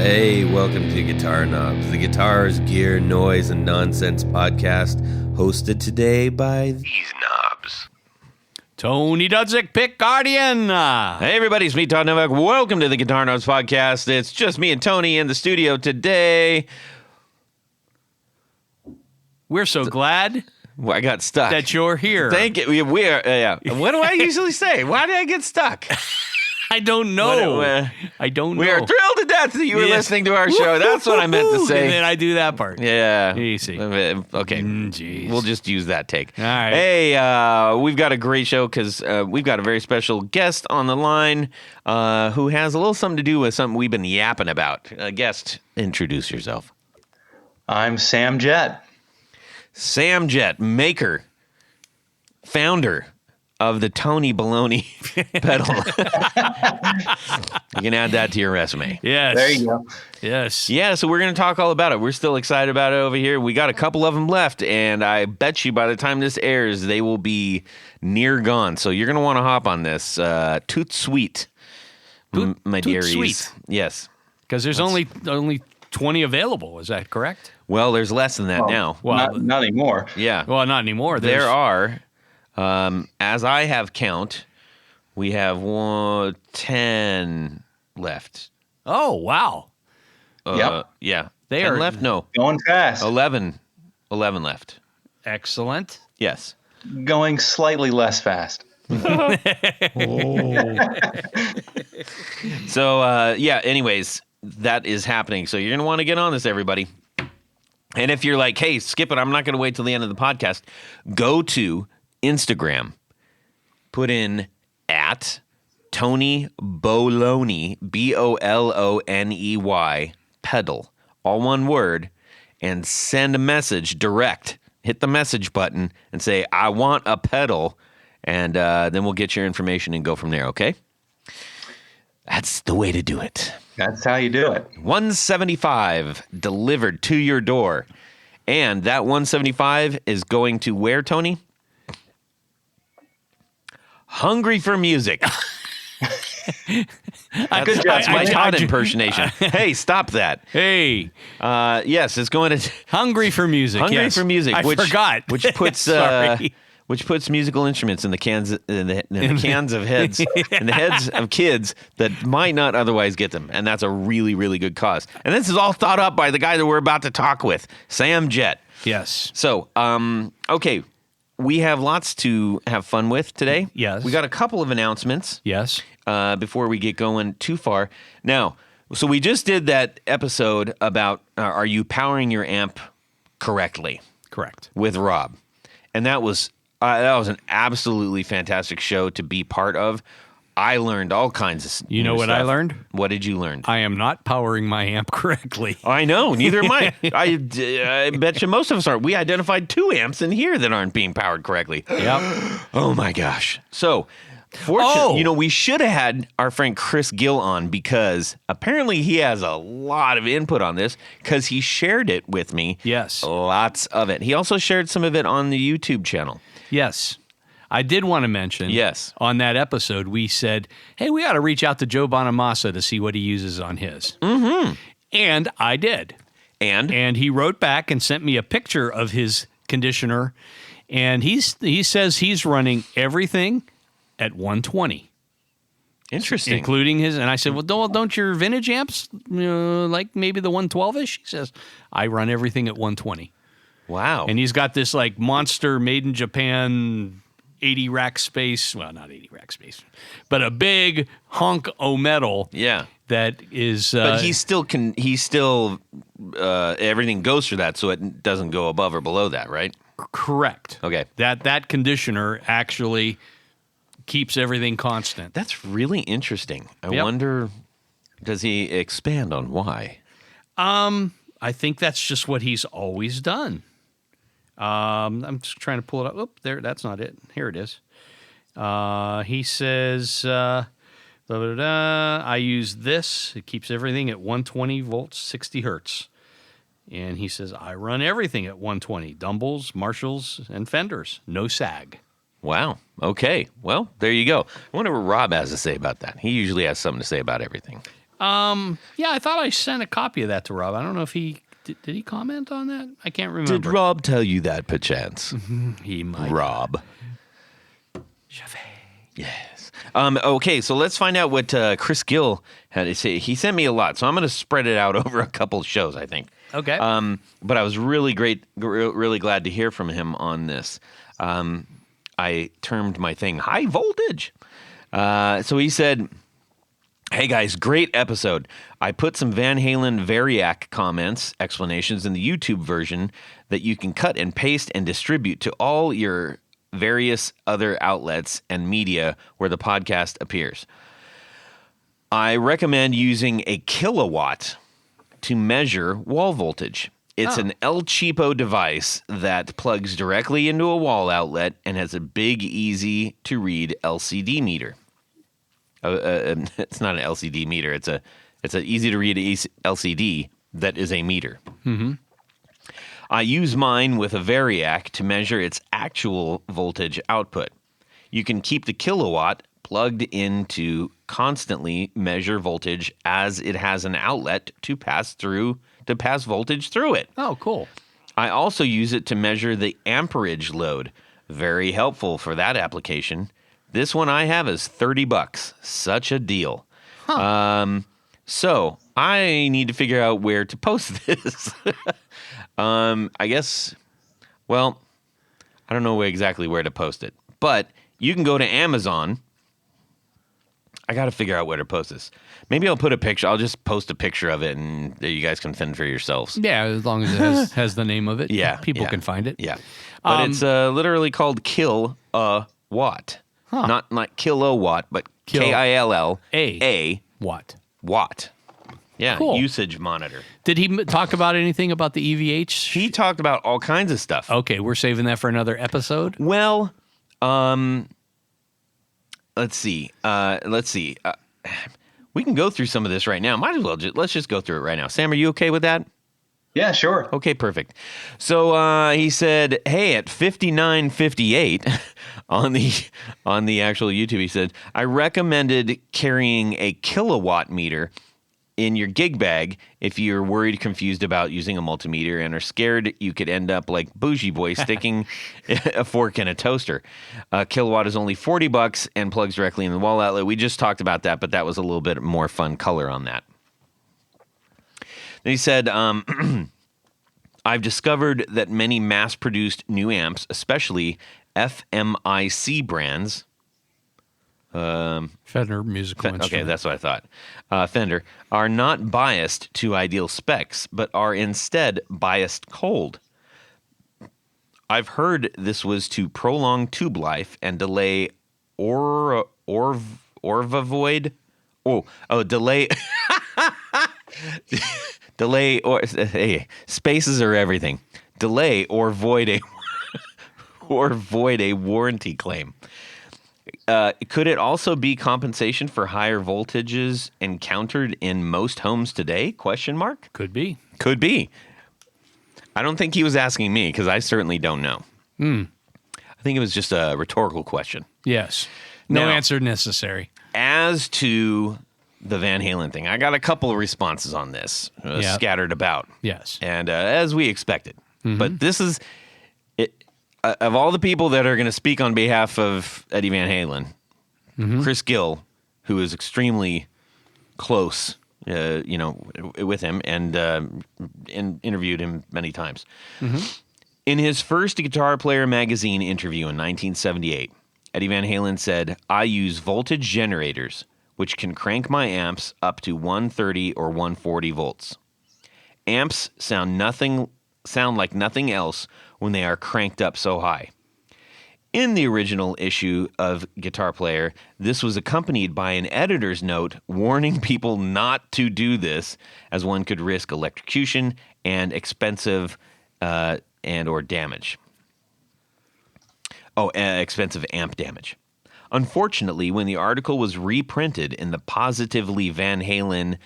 Hey, welcome to Guitar Knobs, the guitars, gear, noise, and nonsense podcast, hosted today by these knobs. Tony Dudzik, Pick Guardian. Hey everybody, it's me, Todd Novak. Welcome to the Guitar Knobs podcast. It's just me and Tony in the studio today. We're so glad Well, I got stuck. that you're here. Thank you. We are, yeah. What do I usually say? Why did I get stuck? I don't know. I don't know. We are thrilled to death that you were listening to our show. That's what I meant to say. And then I do that part. Yeah. Easy. Okay. Jeez. We'll just use that take. All right. Hey, we've got a great show because we've got a very special guest on the line who has a little something to do with something we've been yapping about. Guest, introduce yourself. I'm Sam Jett. Sam Jett, maker, founder of the Tony Boloney Pedal. You can add that to your resume. Yes. There you go. Yes. Yeah, so we're going to talk all about it. We're still excited about it over here. We got a couple of them left, and I bet you by the time this airs, they will be near gone. So you're going to want to hop on this. Toot sweet, my Toot dearies. sweet. Yes. Because there's only 20 available. Is that correct? Well, there's less than that now. Well, Not anymore. Yeah. well, not anymore. There are, as I have count, we have 10 left. Oh, wow. Yep. Yeah. They 10 are- left? No. Going fast. 11 left. Excellent. Yes. Going slightly less fast. So, yeah, anyways, that is happening. So you're going to want to get on this, everybody. And if you're like, hey, skip it, I'm not going to wait till the end of the podcast, go to Instagram. Put in at Tony Boloney, Boloney, pedal, all one word, and send a message direct. Hit the message button and say, I want a pedal, and then we'll get your information and go from there, okay? That's the way to do it. That's how you do it. 175 delivered to your door. And that 175 is going to where, Tony? Hungry for Music. That's my Todd impersonation. Hey, stop that. Hey, Yes, it's going to Hungry for Music. Hungry yes. for Music. I forgot. Which puts Sorry. which puts musical instruments in the cans in the cans of heads in the heads of kids that might not otherwise get them, and that's a really, really good cause. And this is all thought up by the guy that we're about to talk with, Sam Jett. Yes. So, okay, we have lots to have fun with today. Yes. We got a couple of announcements Yes. before we get going too far. Now, so we just did that episode about are you powering your amp correctly Correct. with Rob, and that was an absolutely fantastic show to be part of. I learned all kinds of You know new what stuff. I learned? What did you learn? I am not powering my amp correctly. I know, neither am I. I bet you most of us aren't. We identified 2 amps in here that aren't being powered correctly. Yep. Oh my gosh. So, fortunately, Oh. we should have had our friend Chris Gill on because apparently he has a lot of input on this because he shared it with me. Yes. Lots of it. He also shared some of it on the YouTube channel. Yes. I did want to mention, Yes. on that episode, we said, hey, we ought to reach out to Joe Bonamassa to see what he uses on his. Mm-hmm. And I did. And he wrote back and sent me a picture of his conditioner, and he says he's running everything at 120. Interesting. Including his, and I said, well, don't your vintage amps, like maybe the 112-ish? He says, I run everything at 120. Wow. And he's got this like monster made in Japan 80 rack space. Well, not 80 rack space, but a big hunk o' metal. Yeah. That is. But everything goes through that, so it doesn't go above or below that, right? Correct. Okay. That conditioner actually keeps everything constant. That's really interesting. I Yep. wonder, does he expand on why? I think that's just what he's always done. I'm just trying to pull it up. Oop, there. That's not it. Here it is. He says, I use this. It keeps everything at 120 volts, 60 hertz. And he says, I run everything at 120. Dumbles, Marshalls, and Fenders. No sag. Wow. Okay. Well, there you go. I wonder what Rob has to say about that. He usually has something to say about everything. Yeah, I thought I sent a copy of that to Rob. I don't know if he did he comment on that? I can't remember. Did Rob tell you that, perchance? He might. Rob. Yes. Okay, so let's find out what Chris Gill had to say. He sent me a lot, so I'm going to spread it out over a couple shows, I think. Okay. But I was really glad to hear from him on this. I termed my thing high voltage. So he said, "Hey guys, great episode. I put some Van Halen Variac comments, explanations in the YouTube version that you can cut and paste and distribute to all your various other outlets and media where the podcast appears. I recommend using a kilowatt to measure wall voltage. It's an El Cheapo device that plugs directly into a wall outlet and has a big, easy to read LCD meter. It's not an LCD meter. It's an easy to read LCD that is a meter. Mm-hmm. I use mine with a Variac to measure its actual voltage output. You can keep the kilowatt plugged in to constantly measure voltage as it has an outlet to pass voltage through it. Oh, cool. I also use it to measure the amperage load. Very helpful for that application. This one I have is $30. Such a deal. Huh. So I need to figure out where to post this. I guess, well, I don't know exactly where to post it, but you can go to Amazon. I got to figure out where to post this. Maybe I'll put a picture. I'll just post a picture of it, and you guys can fend for yourselves. Yeah, as long as it has the name of it. Yeah, people can find it. Yeah, but it's literally called Kill a Watt. Huh. Not kilowatt, but KILL Watt. Watt. Yeah, Cool. usage monitor. Did he talk about anything about the EVH? He talked about all kinds of stuff. Okay, we're saving that for another episode. Well, let's see. We can go through some of this right now. Might as well. Let's just go through it right now. Sam, are you okay with that? Yeah, sure. Okay, perfect. So he said, "Hey, at 59:58 on the actual YouTube, he said I recommended carrying a kilowatt meter in your gig bag if you're worried, confused about using a multimeter and are scared you could end up like Bougie Boy sticking a fork in a toaster. A kilowatt is only $40 and plugs directly in the wall outlet. We just talked about that, but that was a little bit more fun color on that." Then he said, "I've discovered that many mass-produced new amps, especially FMIC brands," Fender musical instrument. Okay, that's what I thought. Fender are not biased to ideal specs, but are instead biased cold. I've heard this was to prolong tube life and delay orvavoid. Delay. Delay or hey, spaces are everything. Delay or void a warranty claim. Could it also be compensation for higher voltages encountered in most homes today? ? Could be. Could be. I don't think he was asking me because I certainly don't know. I think it was just a rhetorical question. Yes. No Now, answer necessary. As to the Van Halen thing, I got a couple of responses on this scattered about. Yes. And as we expected. But this is... of all the people that are going to speak on behalf of Eddie Van Halen, Chris Gill, who is extremely close, with him and interviewed him many times. In his first Guitar Player magazine interview in 1978, Eddie Van Halen said, "I use voltage generators, which can crank my amps up to 130 or 140 volts. Amps sound like nothing else when they are cranked up so high." In the original issue of Guitar Player, this was accompanied by an editor's note warning people not to do this, as one could risk electrocution and expensive or damage. Expensive amp damage. Unfortunately, when the article was reprinted in the Positively Van Halen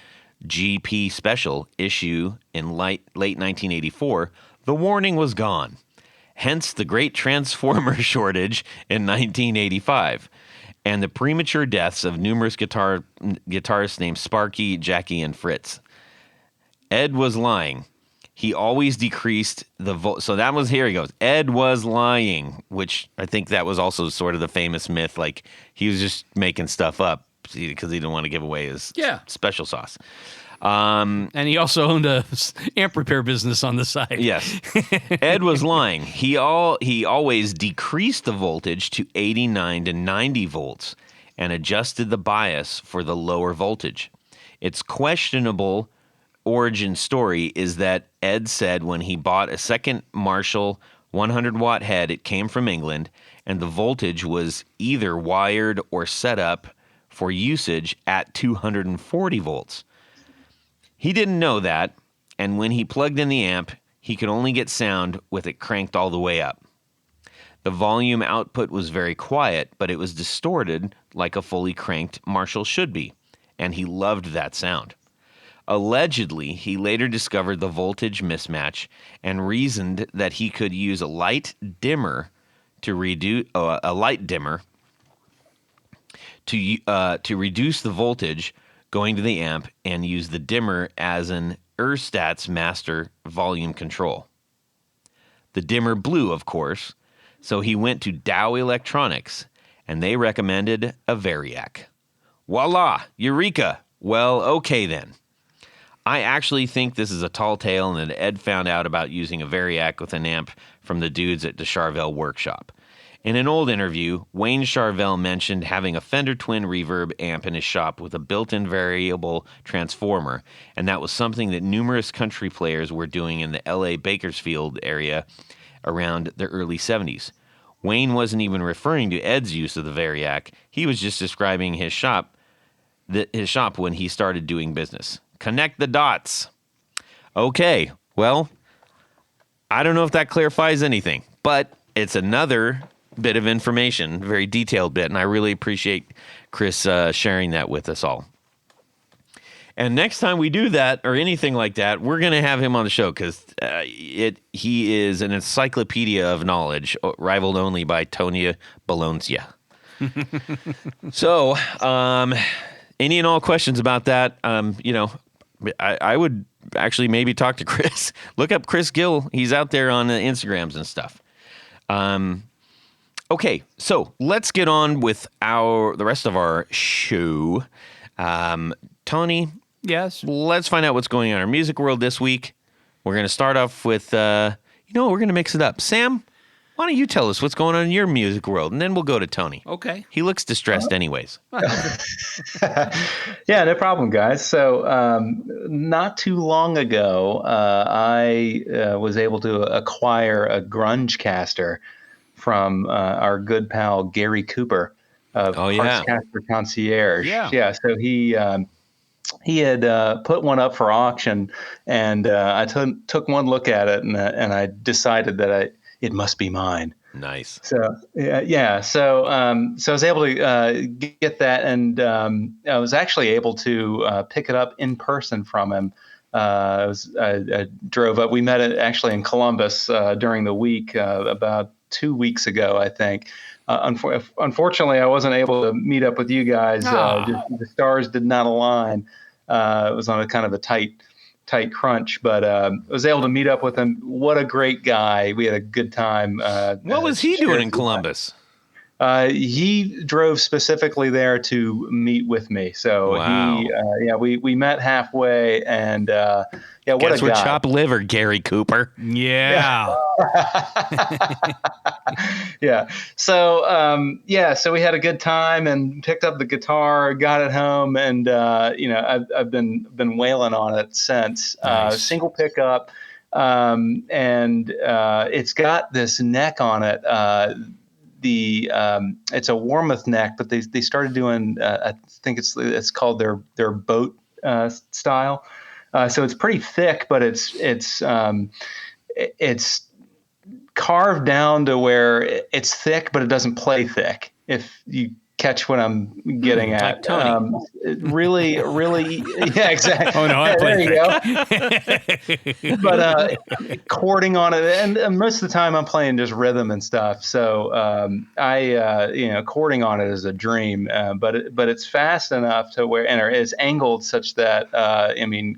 GP special issue in late 1984, the warning was gone. Hence the great transformer shortage in 1985. and the premature deaths of numerous guitarists named Sparky, Jackie, and Fritz. Ed was lying. He always decreased the So that was, here he goes. Ed was lying, which I think that was also sort of the famous myth. Like, he was just making stuff up because he didn't want to give away his special sauce. And he also owned a amp repair business on the side. Yes. Ed was lying. He always decreased the voltage to 89 to 90 volts and adjusted the bias for the lower voltage. Its questionable origin story is that Ed said when he bought a second Marshall 100-watt head, it came from England, and the voltage was either wired or set up for usage at 240 volts. He didn't know that, and when he plugged in the amp, he could only get sound with it cranked all the way up. The volume output was very quiet, but it was distorted like a fully cranked Marshall should be, and he loved that sound. Allegedly, he later discovered the voltage mismatch and reasoned that he could use a light dimmer to reduce the voltage going to the amp and use the dimmer as an ersatz master volume control. The dimmer blew, of course, so he went to Dow Electronics, and they recommended a Variac. Voila! Eureka! Well, okay then. I actually think this is a tall tale and that Ed found out about using a Variac with an amp from the dudes at the Charvel workshop. In an old interview, Wayne Charvel mentioned having a Fender Twin Reverb amp in his shop with a built-in variable transformer, and that was something that numerous country players were doing in the LA Bakersfield area around the early 70s. Wayne wasn't even referring to Ed's use of the Variac. He was just describing his shop when he started doing business. Connect the dots. Okay, well, I don't know if that clarifies anything, but it's another bit of information, very detailed bit, and I really appreciate Chris sharing that with us all. And next time we do that or anything like that, we're going to have him on the show because he is an encyclopedia of knowledge, rivaled only by Tony Boloney. So, any and all questions about that, I would actually maybe talk to Chris. Look up Chris Gill. He's out there on the Instagrams and stuff. Okay, so let's get on with the rest of our show. Tony? Yes? Let's find out what's going on in our music world this week. We're going to start off with, we're going to mix it up. Sam, why don't you tell us what's going on in your music world, and then we'll go to Tony. Okay. He looks distressed anyways. Yeah, no problem, guys. So not too long ago, I was able to acquire a grunge caster from our good pal Gary Cooper of Caster Concierge. Yeah. So he had put one up for auction, and I took one look at it, and I decided that it must be mine. Nice. So yeah. So I was able to get that, and I was actually able to pick it up in person from him. I drove up. We met actually in Columbus during the week about 2 weeks ago, I think. Unfortunately, I wasn't able to meet up with you guys. The stars did not align. It was on a kind of a tight crunch, but I was able to meet up with him. What a great guy. We had a good time. What was he doing in Columbus? He drove specifically there to meet with me. So wow. We met halfway, and what Guess a we're guy. chopped liver, Gary Cooper. Yeah. Yeah. So we had a good time and picked up the guitar, got it home, and I've been wailing on it since. Nice. Single pickup, and it's got this neck on it. It's a Warmoth neck, but they started doing I think it's called their boat style. So it's pretty thick, but it's carved down to where it's thick, but it doesn't play thick. If you catch what I'm getting at. Like Tony. Really, yeah, exactly. Oh no, I played there you go. But chording on it, and most of the time I'm playing just rhythm and stuff. So chording on it is a dream. But it's fast enough to where, and it's angled such that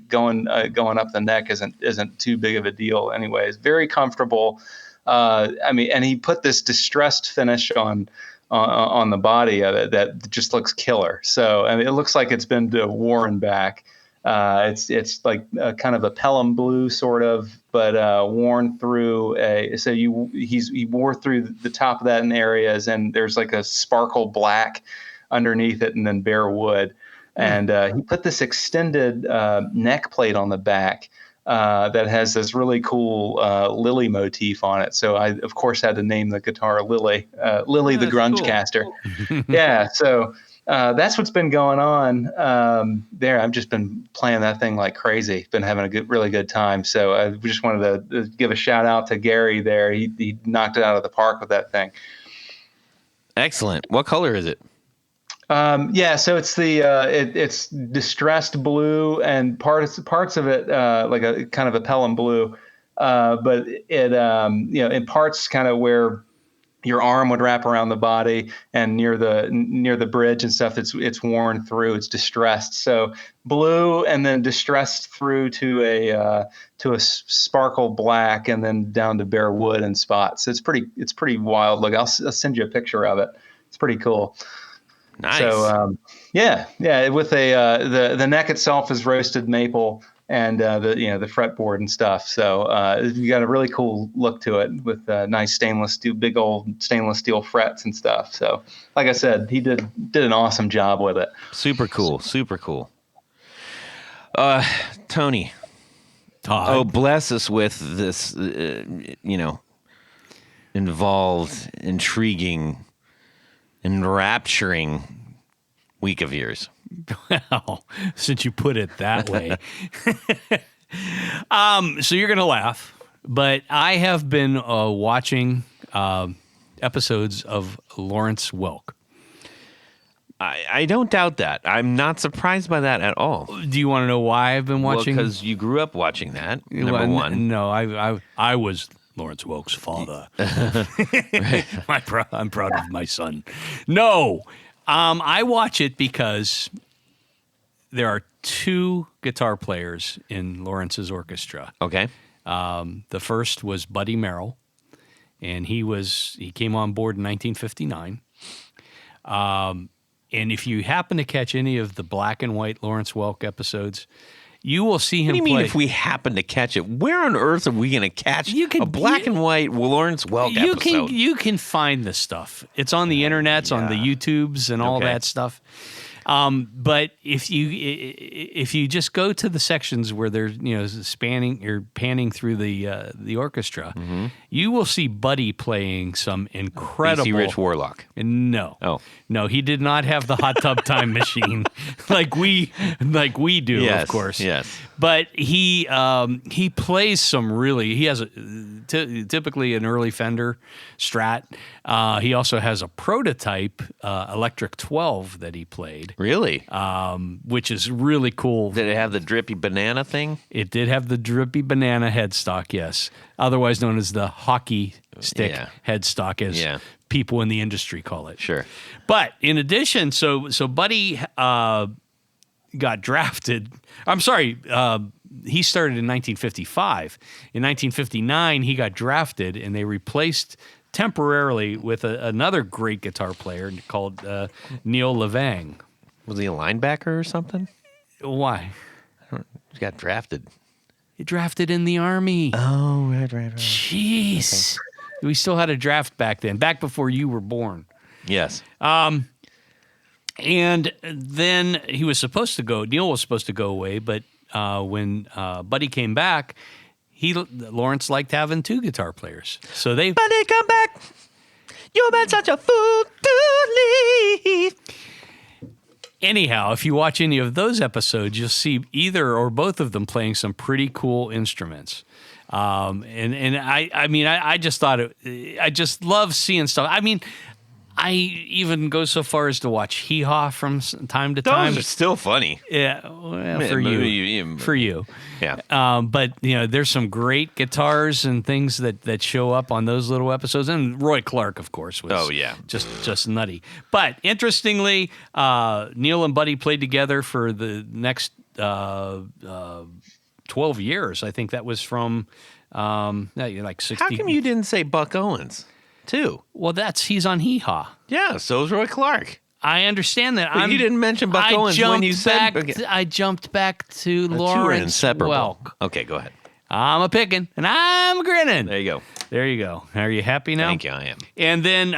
going up the neck isn't too big of a deal. Anyways, very comfortable. And he put this distressed finish on the body of it that just looks killer. So it looks like it's been worn back. It's like kind of a Pelham blue sort of, but worn through he wore through the top of that in areas, and there's like a sparkle black underneath it, and then bare wood. And he put this extended neck plate on the back that has this really cool lily motif on it. So I, of course, had to name the guitar Lily, Lily the Grunge Caster. Yeah, so that's what's been going on there. I've just been playing that thing like crazy. Been having a really good time. So I just wanted to give a shout out to Gary there. He knocked it out of the park with that thing. Excellent. What color is it? So it's it's distressed blue, and parts of it like a kind of a Pelham blue, but it in parts kind of where your arm would wrap around the body and near the bridge and stuff. It's worn through. It's distressed. So blue, and then distressed through to a sparkle black, and then down to bare wood and spots. It's pretty wild look. I'll send you a picture of it. It's pretty cool. Nice. So with the neck itself is roasted maple, and the fretboard and stuff. So you got a really cool look to it with nice big old stainless steel frets and stuff. So like I said, he did an awesome job with it. Super cool. Tony. Todd. Oh, bless us with this, involved, intriguing, enrapturing week of yours. Well, since you put it that way. So you're going to laugh, but I have been watching episodes of Lawrence Welk. I don't doubt that. I'm not surprised by that at all. Do you want to know why I've been watching? Well, because you grew up watching that, number one. No, I was Lawrence Welk's father. I'm proud of my son. No, I watch it because there are two guitar players in Lawrence's orchestra. Okay. The first was Buddy Merrill, and he came on board in 1959. And if you happen to catch any of the black and white Lawrence Welk episodes, you will see him play. What do you mean if we happen to catch it? Where on earth are we going to catch a black and white Lawrence Welk episode? You can find this stuff. It's on the internets, on the YouTubes and all that stuff. But if you just go to the sections where they're panning through the orchestra, you will see Buddy playing some incredible. AC Rich Warlock. No, he did not have the hot tub time machine like we do, yes, of course. Yes, but he plays some really. He has typically an early Fender Strat. He also has a prototype Electric 12 that he played. Really? Which is really cool. Did it have the drippy banana thing? It did have the drippy banana headstock, yes. Otherwise known as the hockey stick headstock, as people in the industry call it. Sure. But in addition, so Buddy got drafted. I'm sorry, he started in 1955. In 1959, he got drafted, and they replaced temporarily with another great guitar player called Neil Levang. Was he a linebacker or something? Why? He got drafted. He drafted in the Army. Oh, right. Jeez. Okay. We still had a draft back then, back before you were born. Yes. And then Neil was supposed to go away, but when Buddy came back, Lawrence liked having two guitar players. So Buddy, come back. You've been such a fool to leave. Anyhow, if you watch any of those episodes, you'll see either or both of them playing some pretty cool instruments. I just thought I just love seeing stuff. I mean, I even go so far as to watch Hee Haw from time to time. Those are still funny. Yeah, well, for you. For you. Yeah. But, there's some great guitars and things that show up on those little episodes. And Roy Clark, of course, was just nutty. But interestingly, Neil and Buddy played together for the next 12 years. I think that was from like 60. How come you didn't say Buck Owens, too? Well, he's on Hee Haw. Yeah, so is Roy Clark. I understand that. But you didn't mention Buck Owens when you said... I jumped back to Lawrence Welk. Okay, go ahead. I'm a picking, and I'm grinning. There you go. There you go. Are you happy now? Thank you, I am. And then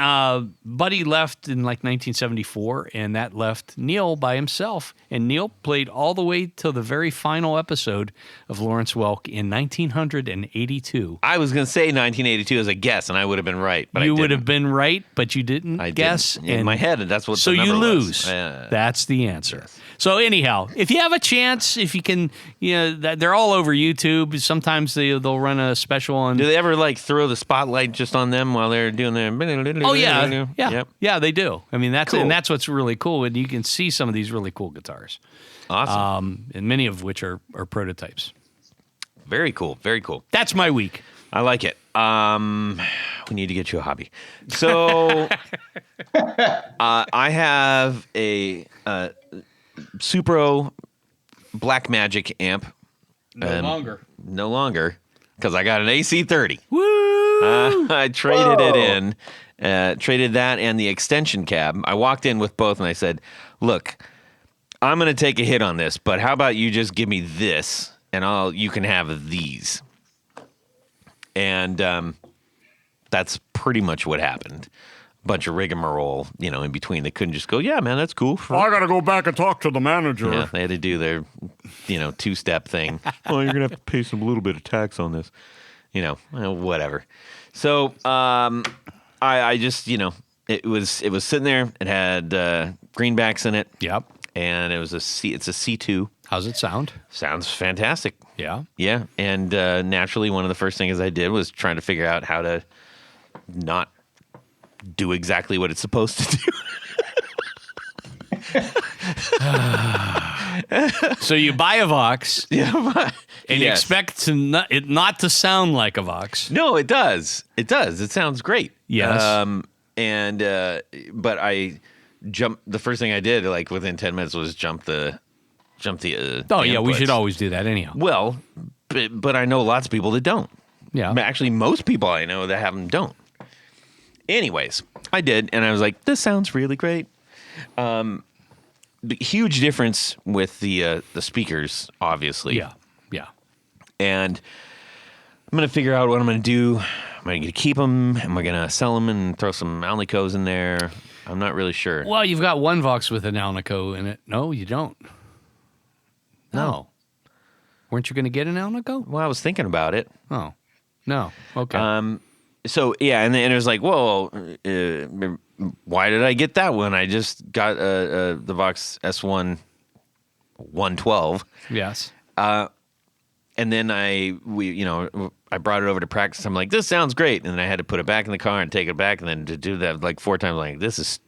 Buddy left in like 1974, and that left Neil by himself. And Neil played all the way till the very final episode of Lawrence Welk in 1982. I was going to say 1982 as a guess, and I would have been right. But you would have been right, but you didn't guess. In my head, that's what so the number you lose. Was. That's the answer. Yes. So anyhow, if you have a chance, if you can, they're all over YouTube. Sometimes they'll run a special on. Do they ever like throw the spotlight just on them while they're doing their? Oh yeah, Yep. Yeah, they do. I mean Cool. and that's what's really cool, and you can see some of these really cool guitars. Awesome. And many of which are prototypes. Very cool. Very cool. That's my week. I like it. We need to get you a hobby. So I have a Supro Black Magic amp. No longer, because I got an AC30. Woo! I traded it in, traded that and the extension cab. I walked in with both, and I said, "Look, I'm going to take a hit on this, but how about you just give me this, and you can have these." And that's pretty much what happened. Bunch of rigmarole, in between. They couldn't just go, "Yeah, man, that's cool." I got to go back and talk to the manager. Yeah, they had to do their, two-step thing. Well, you're gonna have to pay some little bit of tax on this, whatever. So I just, it was sitting there. It had greenbacks in it. Yep. And it's a C2. How's it sound? Sounds fantastic. Yeah. Yeah. And naturally, one of the first things I did was trying to figure out how to not do exactly what it's supposed to do. So you buy a Vox, Yeah. and you expect it not to sound like a Vox. No, it does. It does. It sounds great. Yes. But I jumped. The first thing I did, like within 10 minutes, was jump the. Oh yeah, we inputs. should always do that anyhow. Well, but I know lots of people that don't. Yeah. Actually, most people I know that have them don't. Anyways, I did, and I was like, "This sounds really great." The huge difference with the speakers, obviously. Yeah. Yeah. And I'm gonna figure out what I'm gonna do. Am I gonna keep them? Am I gonna sell them and throw some Alnicos in there? I'm not really sure. Well, you've got one Vox with an Alnico in it. No, you don't. No. Weren't you going to get an Alnico? Well, I was thinking about it. Oh, no. Okay. So yeah, and it was like, well, why did I get that one? I just got the Vox S1 112. Yes. And then I brought it over to practice. I'm like, this sounds great. And then I had to put it back in the car and take it back. And then to do that like 4 times, like,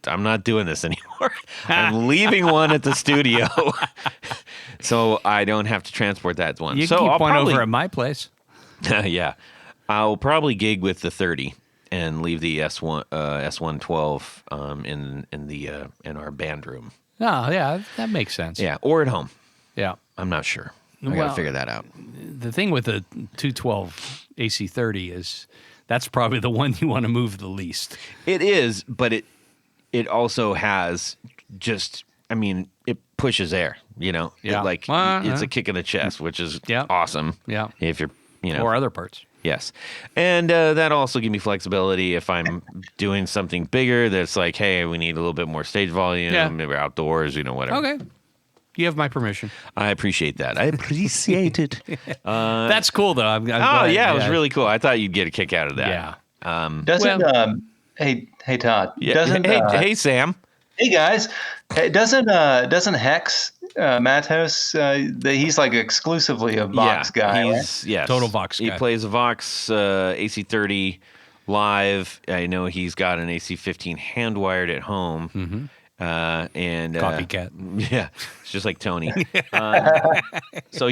I'm not doing this anymore. I'm leaving one at the studio. So I don't have to transport that one. You so keep I'll one probably, over at my place. Yeah. I'll probably gig with the 30 and leave the S112 in our band room. Oh, yeah, that makes sense. Yeah, or at home. Yeah. I'm not sure. I got to figure that out. The thing with the 212 AC30 is that's probably the one you want to move the least. It is, but it also has just, it pushes air, Yeah. It's a kick in the chest, which is awesome. Yeah. If you're, Or other parts. Yes. And that also gives me flexibility if I'm doing something bigger that's like, hey, we need a little bit more stage volume, maybe outdoors, whatever. Okay. You have my permission. I appreciate that. I appreciate it. That's cool, though. I'm glad. It was really cool. I thought you'd get a kick out of that. Yeah. Hey Todd. Yeah. Hey Sam. Hey guys. Doesn't Hex Matos? He's like exclusively a Vox guy. Yes. Total Vox guy. He plays a Vox AC30 live. I know he's got an AC-15 hand wired at home. Mm-hmm. And Copycat. Yeah, it's just like Tony. So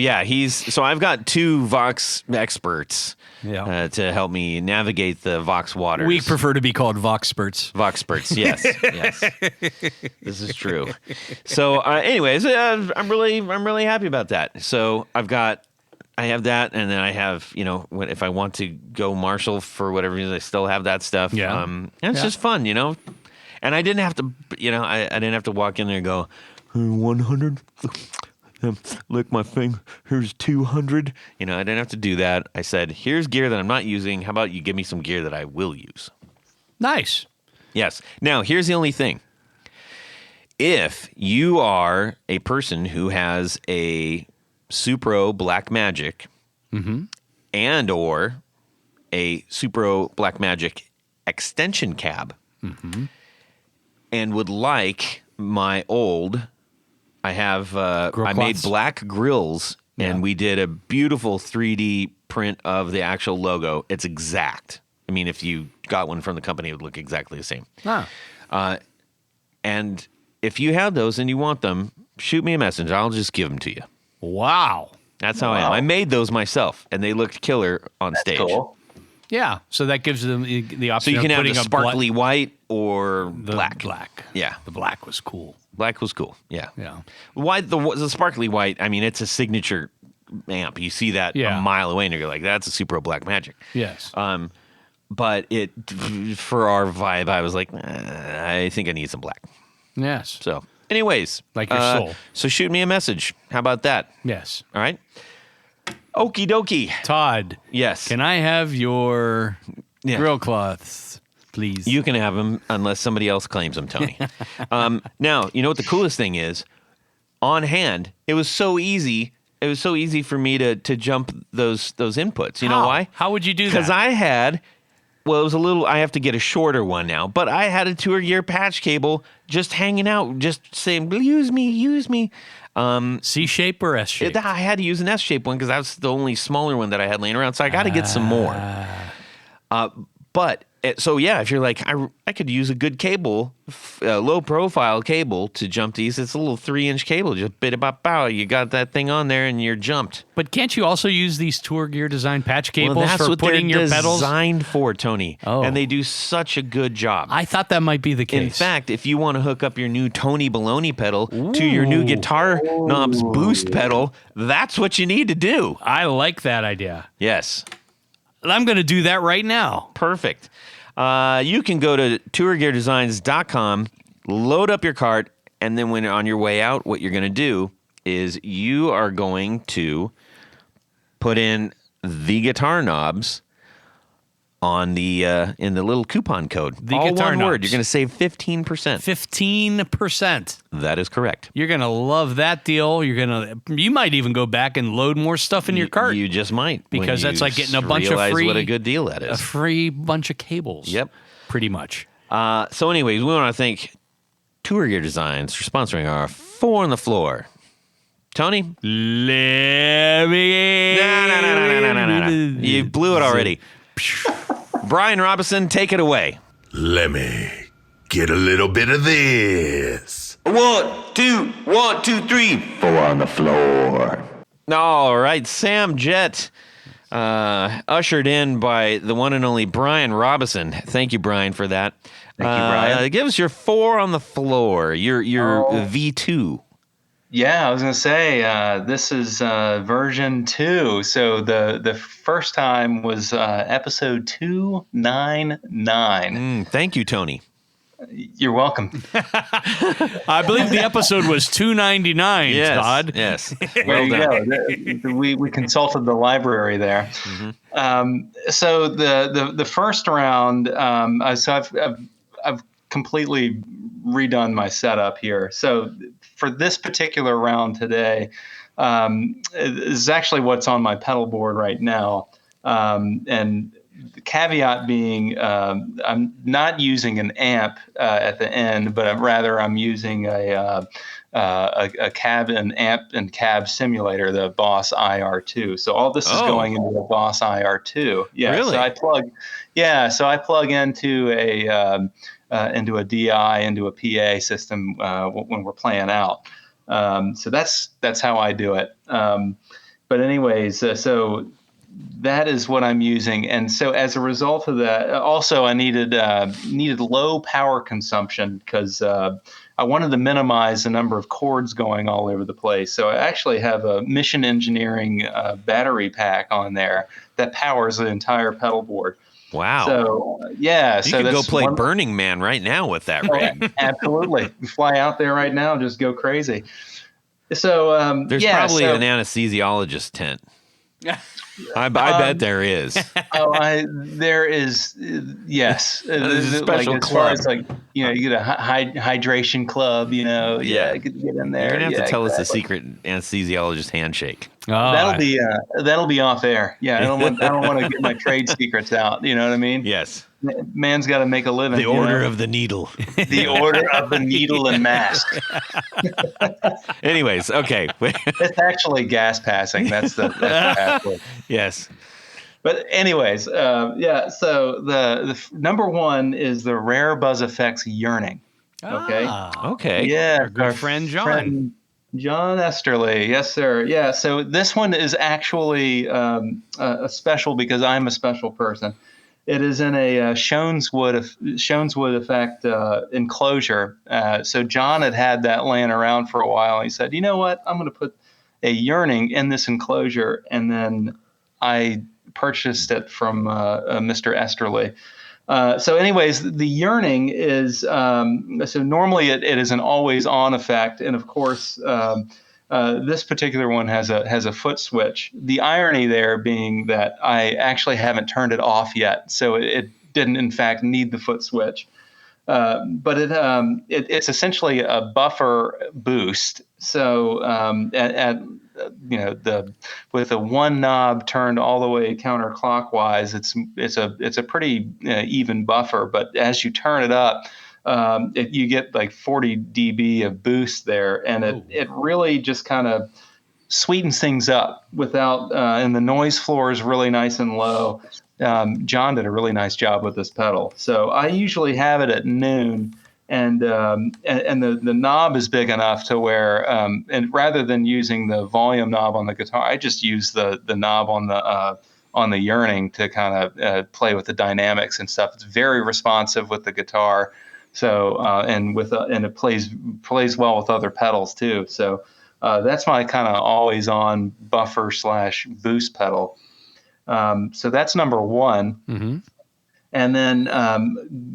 I've got 2 Vox experts to help me navigate the Vox waters. We prefer to be called Voxperts. Voxperts, yes, yes. This is true. So, anyways, I'm really happy about that. So I have that, and then I have, if I want to go Marshall for whatever reason, I still have that stuff. Yeah. And it's just fun, And I didn't have to, I didn't have to walk in there and go, 100, lick my finger, here's 200. I didn't have to do that. I said, here's gear that I'm not using. How about you give me some gear that I will use? Nice. Yes. Now, here's the only thing. If you are a person who has a Supro Black Magic and or a Supro Black Magic extension cab and would like my old, I made black grills and we did a beautiful 3D print of the actual logo. It's exact. I mean, if you got one from the company, it would look exactly the same. And if you have those and you want them, shoot me a message. I'll just give them to you. Wow. That's how I am. I made those myself, and they looked killer on stage. Cool. Yeah, so that gives them the option So you of can have putting the a sparkly white or the black. Black. Yeah. The black was cool. Black was cool. Yeah. Yeah. White, the sparkly white, I mean, it's a signature amp. You see that a mile away, and you're like, that's a Supro Black Magic. Yes. But for our vibe, I was like, I think I need some black. Yes. So, anyways. Like your soul. So shoot me a message. How about that? Yes. All right. Okie dokie. Todd. Yes. Can I have your grill cloths, please? You can have them unless somebody else claims them, Tony. Now, you know what the coolest thing is? On hand, it was so easy. It was so easy for me to jump those inputs. You know why? How would you do that? Because I had, well, it was a little, I have to get a shorter one now, but I had a tour gear patch cable just hanging out, just saying, use me. C-shape or S-shape? I had to use an S-shape one because that was the only smaller one that I had laying around, so I got to get some more. If you're like, I could use a good cable, low-profile cable to jump these. It's a little 3-inch cable, just bit-a-bop-bow. You got that thing on there and you're jumped. But can't you also use these Tour Gear Design patch cables that's for what putting they're your pedals? Designed for, Tony. Oh. And they do such a good job. I thought that might be the case. In fact, if you want to hook up your new Tony Boloney pedal to your new Guitar Knobs Boost pedal, that's what you need to do. I like that idea. Yes. I'm going to do that right now. Perfect. You can go to tourgeardesigns.com, load up your cart, and then when on your way out, what you're going to do is you are going to put in the guitar knobs on the in the little coupon code. The all guitar one knobs. word. You're going to save 15%. 15%. That is correct. You're going to love that deal. You might even go back and load more stuff in your cart. You just might. Because when that's you like getting a bunch of realize free. what a good deal that A is. free bunch of cables. Yep. Pretty much. So anyways, we want to thank Tour Gear Designs for sponsoring our 4 on the Floor. Tony? Let me. No. You blew it already. Brian Robinson, take it away. Let me get a little bit of this. 1, 2, 3. 4 on the floor. All right, Sam Jett, ushered in by the one and only Brian Robinson. Thank you, Brian, for that. Thank you, Brian. Give us your 4 on the floor. Your V2. Yeah, I was going to say this is version 2. So the first time was episode 299. Thank you, Tony. You're welcome. I believe the episode was 299, Yes, Todd. yes. There you go. We consulted the library there. So the first round, I've completely redone my setup here. So for this particular round today, is actually what's on my pedal board right now. And the caveat being, I'm not using an amp at the end, but rather I'm using a a cab and amp and cab simulator, the Boss IR2. So all this is going into the Boss IR2. Yeah. Really? So I plug into a DI, into a PA system when we're playing out. So that's how I do it. But anyways, so that is what I'm using. And so as a result of that, also I needed low power consumption because I wanted to minimize the number of cords going all over the place. So I actually have a Mission Engineering battery pack on there that powers the entire pedal board. Wow. So yeah, you could go play Burning Man right now with that rig. Absolutely. Fly out there right now, just go crazy. So there's probably an anesthesiologist tent. I bet there is. There is. Yes, there's a special as club. far as you get a hydration club. You could get in there. You're gonna have to tell us the secret anesthesiologist handshake. That'll be off air. Yeah, I don't want to get my trade secrets out. You know what I mean? Yes. Man's got to make a living. The order of the needle. The order of the needle and mask. Anyways, okay. It's actually gas passing. That's the password. Yes. But anyways, So the number one is the Rare Buzz Effects Yearning. Okay. Okay. Yeah. Our good friend John. John Esterly. Yes, sir. Yeah. So this one is actually a special because I'm a special person. It is in a Shoneswood effect enclosure. So John had that laying around for a while. And he said, "You know what? I'm going to put a Yearning in this enclosure." And then I purchased it from Mr. Esterly. So anyways, the Yearning is so normally it is an always on effect. And of course, this particular one has a foot switch. The irony there being that I actually haven't turned it off yet, so it didn't in fact need the foot switch. But it's essentially a buffer boost. So with the one knob turned all the way counterclockwise, it's a pretty even buffer. But as you turn it up, you get like 40 dB of boost there, and it really just kind of sweetens things up without, and the noise floor is really nice and low. John did a really nice job with this pedal. So I usually have it at noon, and the knob is big enough to where, and rather than using the volume knob on the guitar, I just use the knob on the Yearning to kind of play with the dynamics and stuff. It's very responsive with the guitar. So and it plays well with other pedals too. So that's my kind of always on buffer / boost pedal. So that's number one. Mm-hmm. And then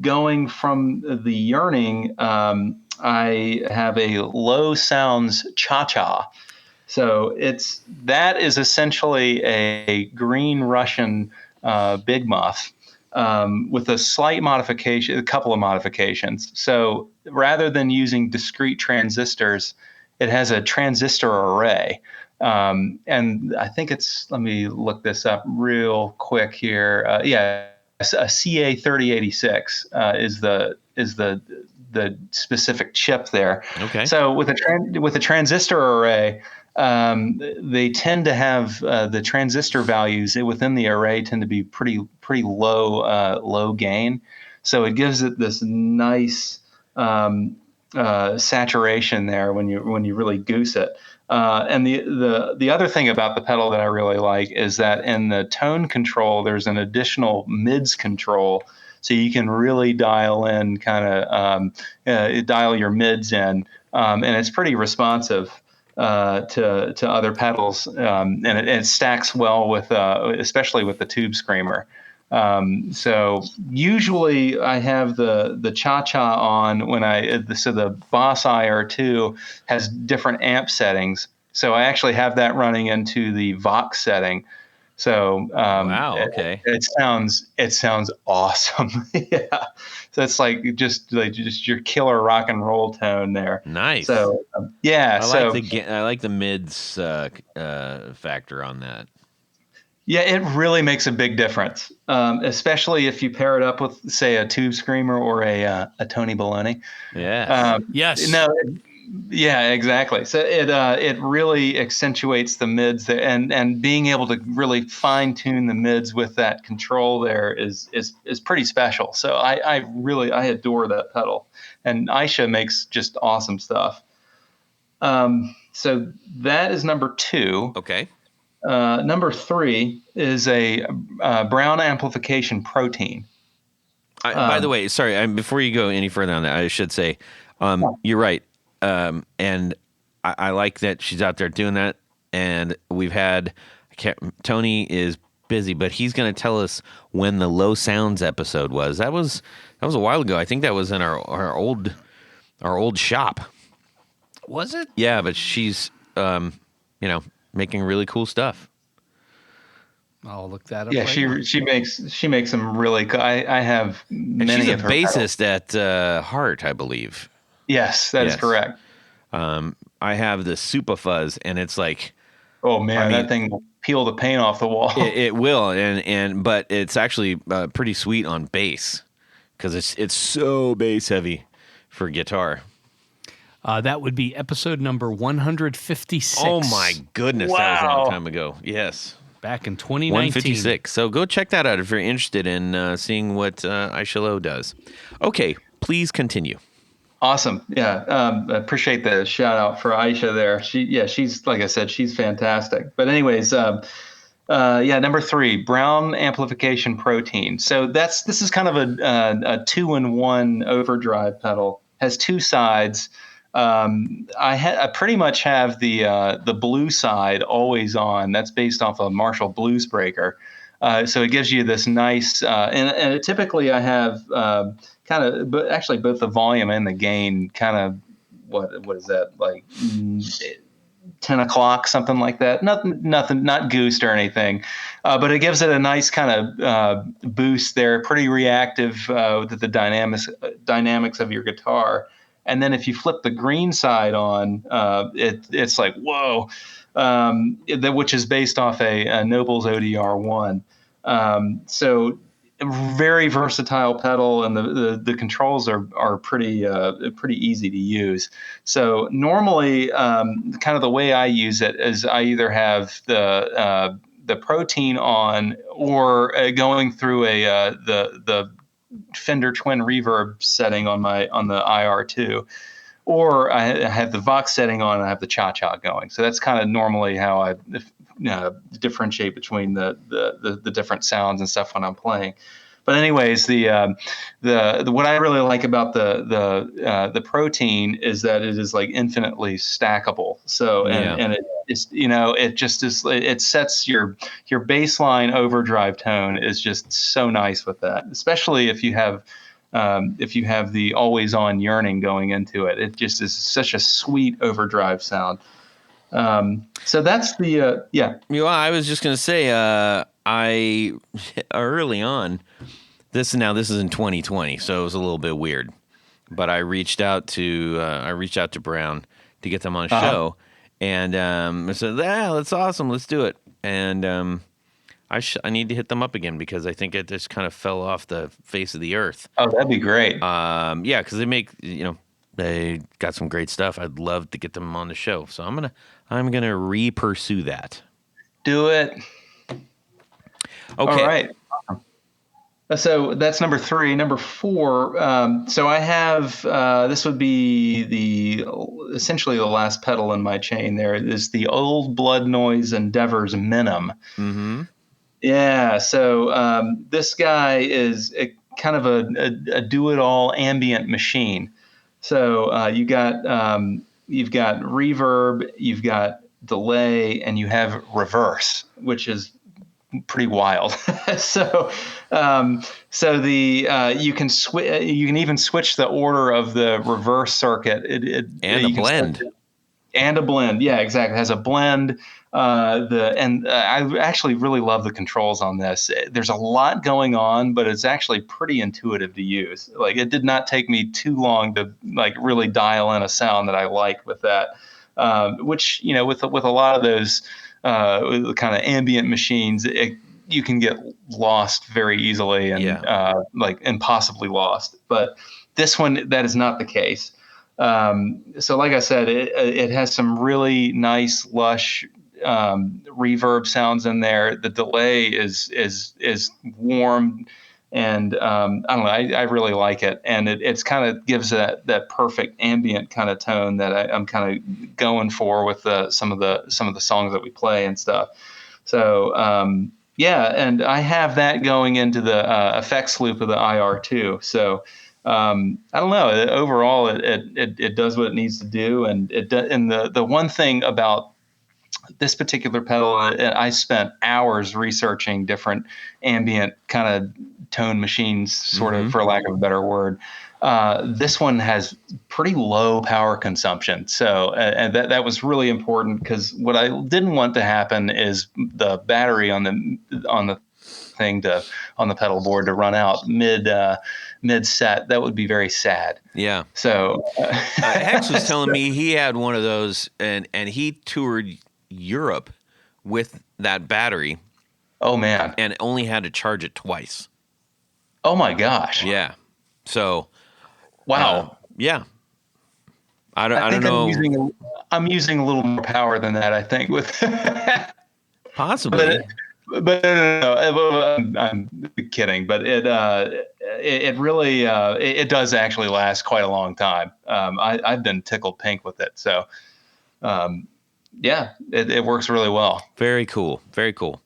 going from the Yearning, I have a Low Sounds Cha-Cha. So that is essentially a Green Russian Big Muff. With a couple of modifications. So rather than using discrete transistors, it has a transistor array. And I think let me look this up real quick here. A CA3086 is the specific chip there. Okay. So with a transistor array, they tend to have the transistor values within the array tend to be pretty low gain. So it gives it this nice saturation there when you really goose it. And the other thing about the pedal that I really like is that in the tone control, there's an additional mids control. So you can really dial in dial your mids in, and it's pretty responsive to other pedals, and it stacks well with especially with the Tube Screamer. So usually I have the Cha-Cha on so the Boss IR2 has different amp settings. So I actually have that running into the Vox setting. So wow, okay. It sounds awesome. Yeah. So it's like just your killer rock and roll tone there. Nice. So I like the mids factor on that. Yeah, it really makes a big difference, especially if you pair it up with, say, a Tube Screamer or a Tony Boloney. Yeah. Yes. No, Yeah, exactly. So it really accentuates the mids there, and being able to really fine tune the mids with that control there is pretty special. So I adore that pedal, and Aisha makes just awesome stuff. So that is number 2. Okay. Number 3 is a Brown amplification protein. By the way, sorry, before you go any further on that, I should say, you're right. And I like that she's out there doing that. And we've had, Tony is busy, but he's going to tell us when the Low Sounds episode was. That was a while ago. I think that was in our old shop. Was it? Yeah, but she's, making really cool stuff. I'll look that up. Yeah, later. she makes some really. I have many. And she's a of her bassist pedals. at Heart, I believe. Yes, that is Yes. correct. I have the Super Fuzz, and it's like, Oh man, I mean, that thing will peel the paint off the wall. it will, but it's actually pretty sweet on bass because it's so bass heavy for guitar. That would be episode number 156. Oh my goodness, that was a long time ago. Yes. Back in 2019. 156. So go check that out if you're interested in seeing what Aisha Lowe does. Okay, please continue. Awesome. Yeah. Appreciate the shout out for Aisha there. She's, like I said, she's fantastic. But anyways, number 3, Brown amplification protein. So this is kind of a 2-in-1 overdrive pedal. Has 2 sides. I pretty much have the blue side always on. That's based off a Marshall Blues Breaker. So it gives you this nice, and typically I have kind of, but actually both the volume and the gain kind of, what is that, like 10 o'clock, something like that. Nothing, not goosed or anything, but it gives it a nice kind of boost there, pretty reactive with the dynamics of your guitar. And then if you flip the green side on, it's like, whoa, which is based off a Noble's ODR1. So very versatile pedal, and the controls are pretty easy to use. So normally, kind of the way I use it is I either have the protein on, or going through the Fender Twin Reverb setting on the IR2, or I have the Vox setting on and I have the cha-cha going. So that's kind of normally how I differentiate between the different sounds and stuff when I'm playing. But anyways, the what I really like about the protein is that it is like infinitely stackable. So and it's it just is, it sets your baseline overdrive tone is just so nice with that, especially if you have the always on yearning going into it. It just is such a sweet overdrive sound. So that's the yeah. Well, I was just gonna say, I early on, this is in 2020, so it was a little bit weird, but I reached out to Brown to get them on a show, and I said, "Yeah, that's awesome, let's do it." And I need to hit them up again because I think it just kind of fell off the face of the earth. Oh, that'd be great. Yeah, because they make they got some great stuff. I'd love to get them on the show, so I'm gonna re-pursue that. Do it. Okay. All right. So that's number 3. Number 4. So I have this would be essentially the last pedal in my chain. There is the Old Blood Noise Endeavors Minim. Mm-hmm. Yeah. So this guy is kind of a do-it-all ambient machine. So you've got reverb, you've got delay, and you have reverse, which is pretty wild. So you can even switch the order of the reverse circuit. And a blend. And a blend. Yeah, exactly. It has a blend. I actually really love the controls on this. There's a lot going on, but it's actually pretty intuitive to use. Like, it did not take me too long to like really dial in a sound that I like with that. Which, with a lot of those kind of ambient machines, you can get lost very easily and like impossibly lost. But this one, that is not the case. So like I said, it has some really nice, lush reverb sounds in there. The delay is warm, and I don't know. I really like it, and it's kind of gives that perfect ambient kind of tone that I'm kind of going for with some of the songs that we play and stuff. So yeah, and I have that going into the effects loop of the IR too. So I don't know. Overall, it does what it needs to do, and and the one thing about this particular pedal, I spent hours researching different ambient kind of tone machines, sort of, for lack of a better word. This one has pretty low power consumption, so and that was really important, because what I didn't want to happen is the battery on the pedal board to run out mid set. That would be very sad. Yeah. So Hex was telling me he had one of those, and he toured Europe with that battery. Oh man! And only had to charge it twice. Oh my gosh! Yeah. So. Wow. Yeah. I don't know. I'm using a little more power than that, I think, with possibly. But no, I'm kidding. But it really it does actually last quite a long time. I've been tickled pink with it. So yeah, it works really well. Very cool. Very cool.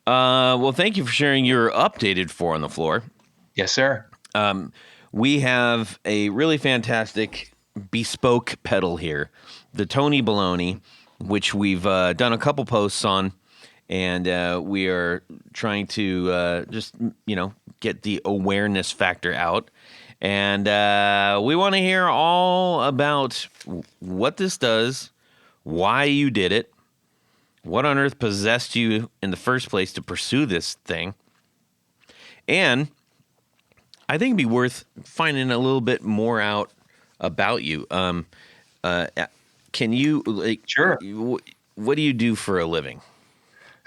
Well, thank you for sharing your updated 4 on the floor. Yes, sir. We have a really fantastic bespoke pedal here, the Tony Boloney, which we've done a couple posts on, and we are trying to just, get the awareness factor out. And we want to hear all about what this does, why you did it, what on earth possessed you in the first place to pursue this thing, and I think it'd be worth finding a little bit more out about you. Can you Sure. What do you do for a living?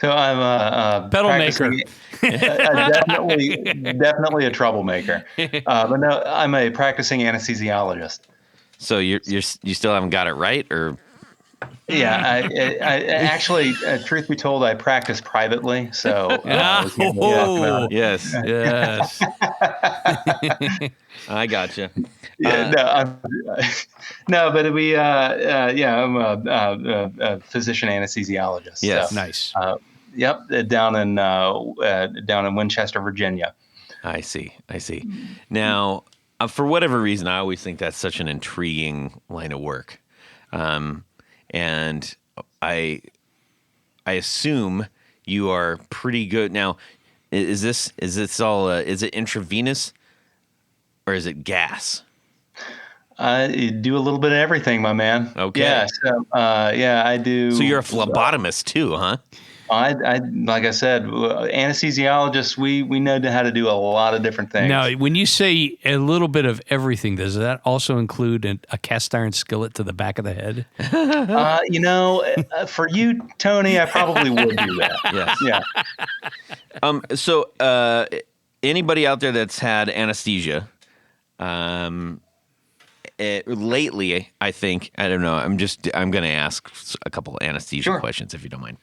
So I'm a pedal maker. Definitely a troublemaker. But no, I'm a practicing anesthesiologist. So you still haven't got it right, or? Yeah, I actually, truth be told, I practice privately. So yes. I gotcha. Yeah, no, but I'm a physician anesthesiologist. Yes, so, nice. Yep, down in Winchester, Virginia. I see. Now, for whatever reason, I always think that's such an intriguing line of work. And I assume you are pretty good. Now, is this all? Is it intravenous, or is it gas? You do a little bit of everything, my man. Okay. Yeah. So, I do. So you're a phlebotomist too, huh? I like I said, anesthesiologists, we know how to do a lot of different things. Now, when you say a little bit of everything, does that also include a cast iron skillet to the back of the head? For you, Tony, I probably would do that. Yes. Yeah. So anybody out there that's had anesthesia, lately, I think, I don't know. I'm going to ask a couple of anesthesia questions, if you don't mind.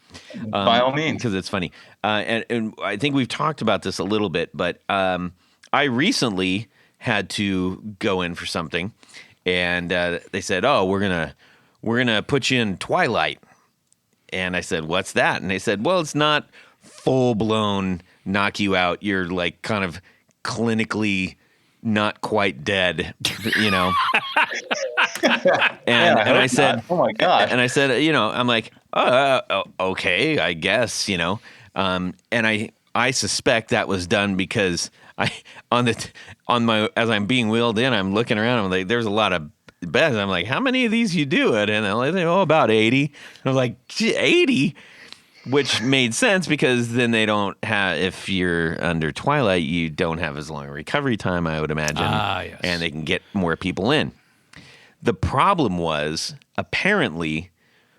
By all means. Because it's funny. And I think we've talked about this a little bit, but I recently had to go in for something, and they said, "Oh, we're gonna put you in Twilight." And I said, "What's that?" And they said, "Well, it's not full blown knock you out. You're like kind of clinically not quite dead, And I said, "Oh my gosh!" And I said, I'm like, okay, I guess, and I suspect that was done because as I'm being wheeled in, I'm looking around, I'm like, there's a lot of beds. I'm like, how many of these you do it? And they're like, about 80. And I'm like, 80? Which made sense, because then they don't have, if you're under Twilight, you don't have as long a recovery time, I would imagine. Yes. And they can get more people in. The problem was, apparently,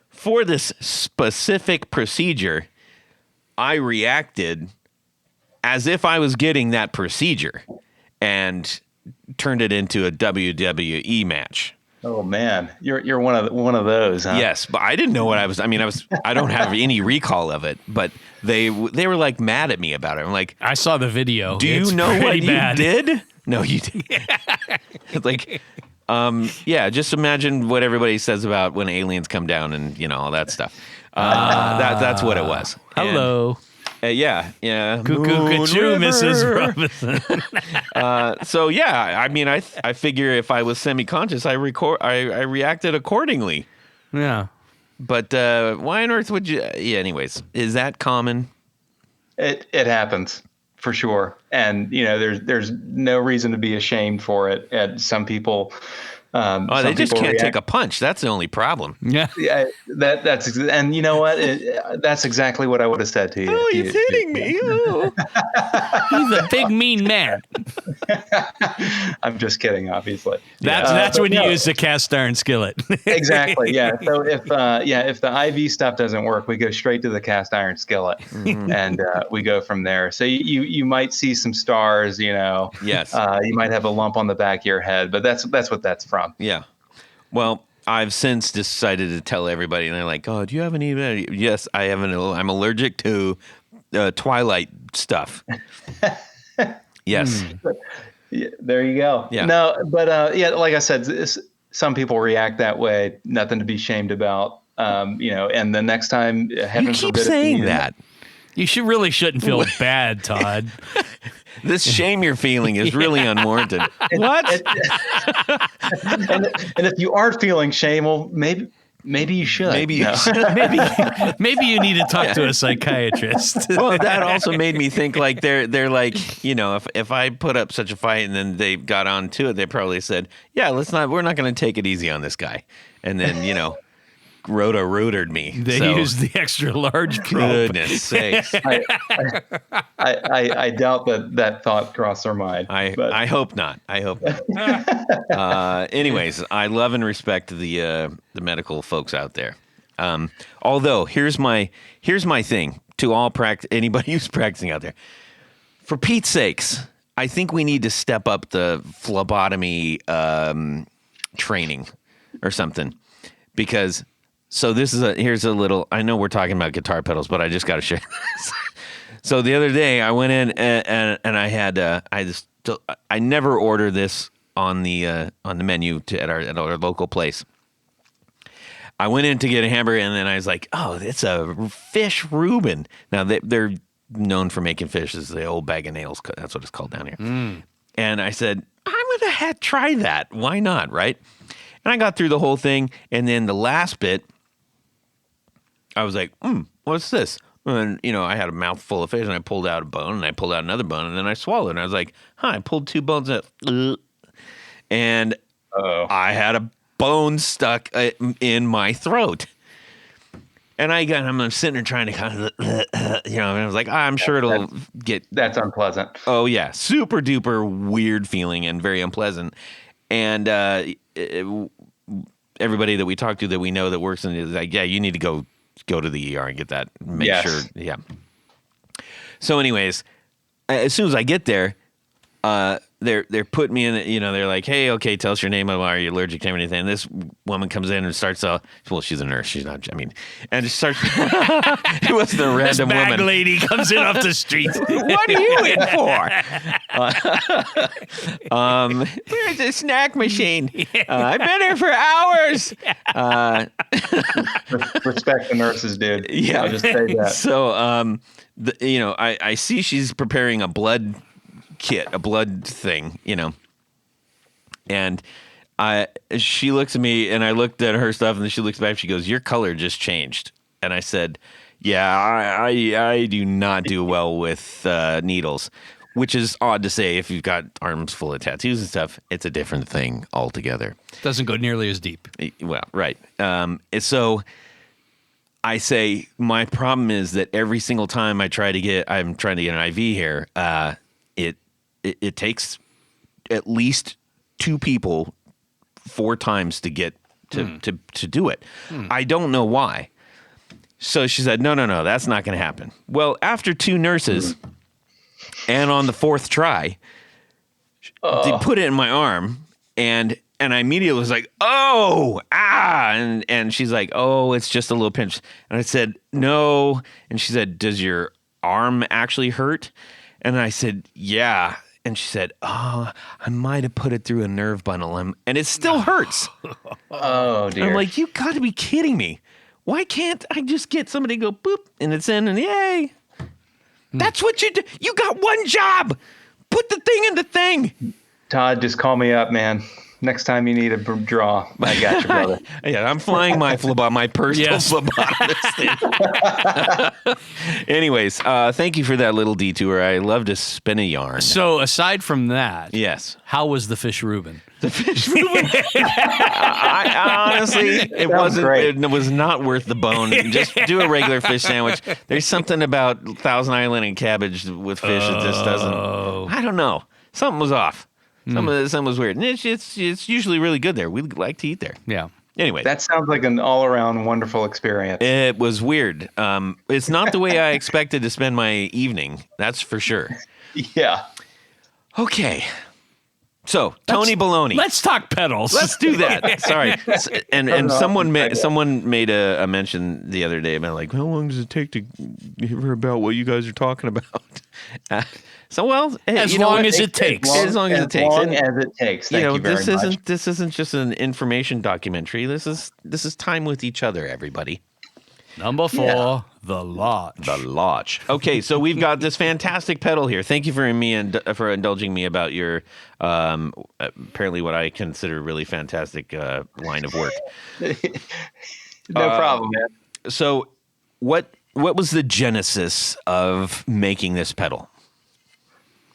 for this specific procedure, I reacted as if I was getting that procedure and turned it into a WWE match. Oh man, you're one of those, huh? Yes, but I didn't know what I was. I don't have any recall of it, but they were like mad at me about it. I'm like, I saw the video. do you know what you did? No, you did. Like, yeah, just imagine what everybody says about when aliens come down and all that stuff. That's what it was. Hello. Yeah. Cuckoo, Mrs. Robinson. So yeah, I figure if I was semi-conscious, I reacted accordingly. Yeah. But why on earth would you? Yeah. Anyways, is that common? It happens for sure, and there's no reason to be ashamed for it. And some people. They just can't take a punch. That's the only problem. Yeah. That's and you know what? That's exactly what I would have said to you. Oh, he's hitting me. Oh. He's a big mean man. I'm just kidding, obviously. That's when you use the cast iron skillet. Exactly. Yeah. So if the IV stuff doesn't work, we go straight to the cast iron skillet, and we go from there. So you might see some stars. Yes. You might have a lump on the back of your head, but that's what that's from. Yeah. Well, I've since decided to tell everybody, and they're like, "Oh, do you have any?" Yes, I have I'm allergic to Twilight stuff. Yes. Yeah, there you go. Yeah. No, but like I said, some people react that way. Nothing to be shamed about. And the next time, heaven you keep forbid, saying that. You shouldn't feel bad, Todd. This shame you're feeling is really unwarranted. What? And if you are feeling shame, well, maybe you should. Maybe you should. Maybe you need to talk to a psychiatrist. Well, that also made me think like they're like, if I put up such a fight and then they got on to it, they probably said, yeah, we're not going to take it easy on this guy. And then, roto-rootered me. They used the extra large probe. Goodness sakes. I doubt that thought crossed their mind. I hope not. Anyways, I love and respect the medical folks out there. Although here's my thing to all anybody who's practicing out there. For Pete's sakes, I think we need to step up the phlebotomy training or something, because. So here's a little. I know we're talking about guitar pedals, but I just got to share this. So the other day I went in and I had I never order this on the menu at our local place. I went in to get a hamburger and then I was like, oh, it's a fish Reuben. Now they're known for making fish. It's the old bag of nails. That's what it's called down here. And I said, I'm gonna try that. Why not, right? And I got through the whole thing, and then the last bit. I was like, what's this? And, I had a mouthful of fish, and I pulled out a bone, and I pulled out another bone, and then I swallowed. And I was like, I pulled two bones out. And I had a bone stuck in my throat. And I'm sitting there trying to kind of, and I was like, I'm sure it'll get. That's unpleasant. Oh, yeah. Super duper weird feeling and very unpleasant. And everybody that we talk to that we know that works in it is like, yeah, you need to go to the ER and get that. Make sure. Yeah. So anyways, as soon as I get there, they're putting me in, they're like, hey, okay, tell us your name. Are you allergic to anything? And this woman comes in and starts, she's a nurse. She's not, and starts, it wasn't a random this bag woman. lady comes in off the street. What are you in for? Here's a snack machine. I've been here for hours. Respect the nurses, dude. Yeah. I'll just say that. So, I see she's preparing a blood kit, a blood thing, and she looks at me and I looked at her stuff and then she looks back and she goes, your color just changed. And I said, yeah, I do not do well with needles, which is odd to say if you've got arms full of tattoos and stuff. It's a different thing altogether. Doesn't go nearly as deep. Well, right. So I say my problem is that every single time I'm trying to get an IV here, it takes at least two people 4 times to get to do it. I don't know why. So she said, no, that's not going to happen. Well, after 2 nurses and on the 4th try, they put it in my arm and And I immediately was like, oh, and she's like, oh, it's just a little pinch. And I said, no. And she said, does your arm actually hurt? And I said, yeah. And she said, oh, I might have put it through a nerve bundle, and it still hurts. Oh, dear. And I'm like, you got to be kidding me. Why can't I just get somebody to go boop, and it's in, and yay. That's what you do. You got one job. Put the thing in the thing. Todd, just call me up, man. Next time you need a draw, I got you, brother. Yeah, I'm flying my personal phlebotomist. Anyways, thank you for that little detour. I love to spin a yarn. So aside from that, yes, how was the fish Reuben? The fish Reuben. I honestly, it wasn't. Great. It was not worth the bone. Just do a regular fish sandwich. There's something about Thousand Island and cabbage with fish that just doesn't. I don't know. Something was off. Something was weird. And it's usually really good there. We like to eat there. Yeah. Anyway. That sounds like an all-around wonderful experience. It was weird. It's not the way I expected to spend my evening. That's for sure. Yeah. Okay. So, Tony Boloney. Let's talk pedals. Let's do that. Sorry. And someone made a mention the other day about like, how long does it take to hear about what you guys are talking about? As long as it takes. As long as it takes. Thank you very much. This isn't just an information documentary. This is time with each other, everybody. Number 4, the Lodge. The Lodge. Okay, so we've got this fantastic pedal here. Thank you for indulging me about your apparently what I consider really fantastic line of work. No problem, man. So, what was the genesis of making this pedal?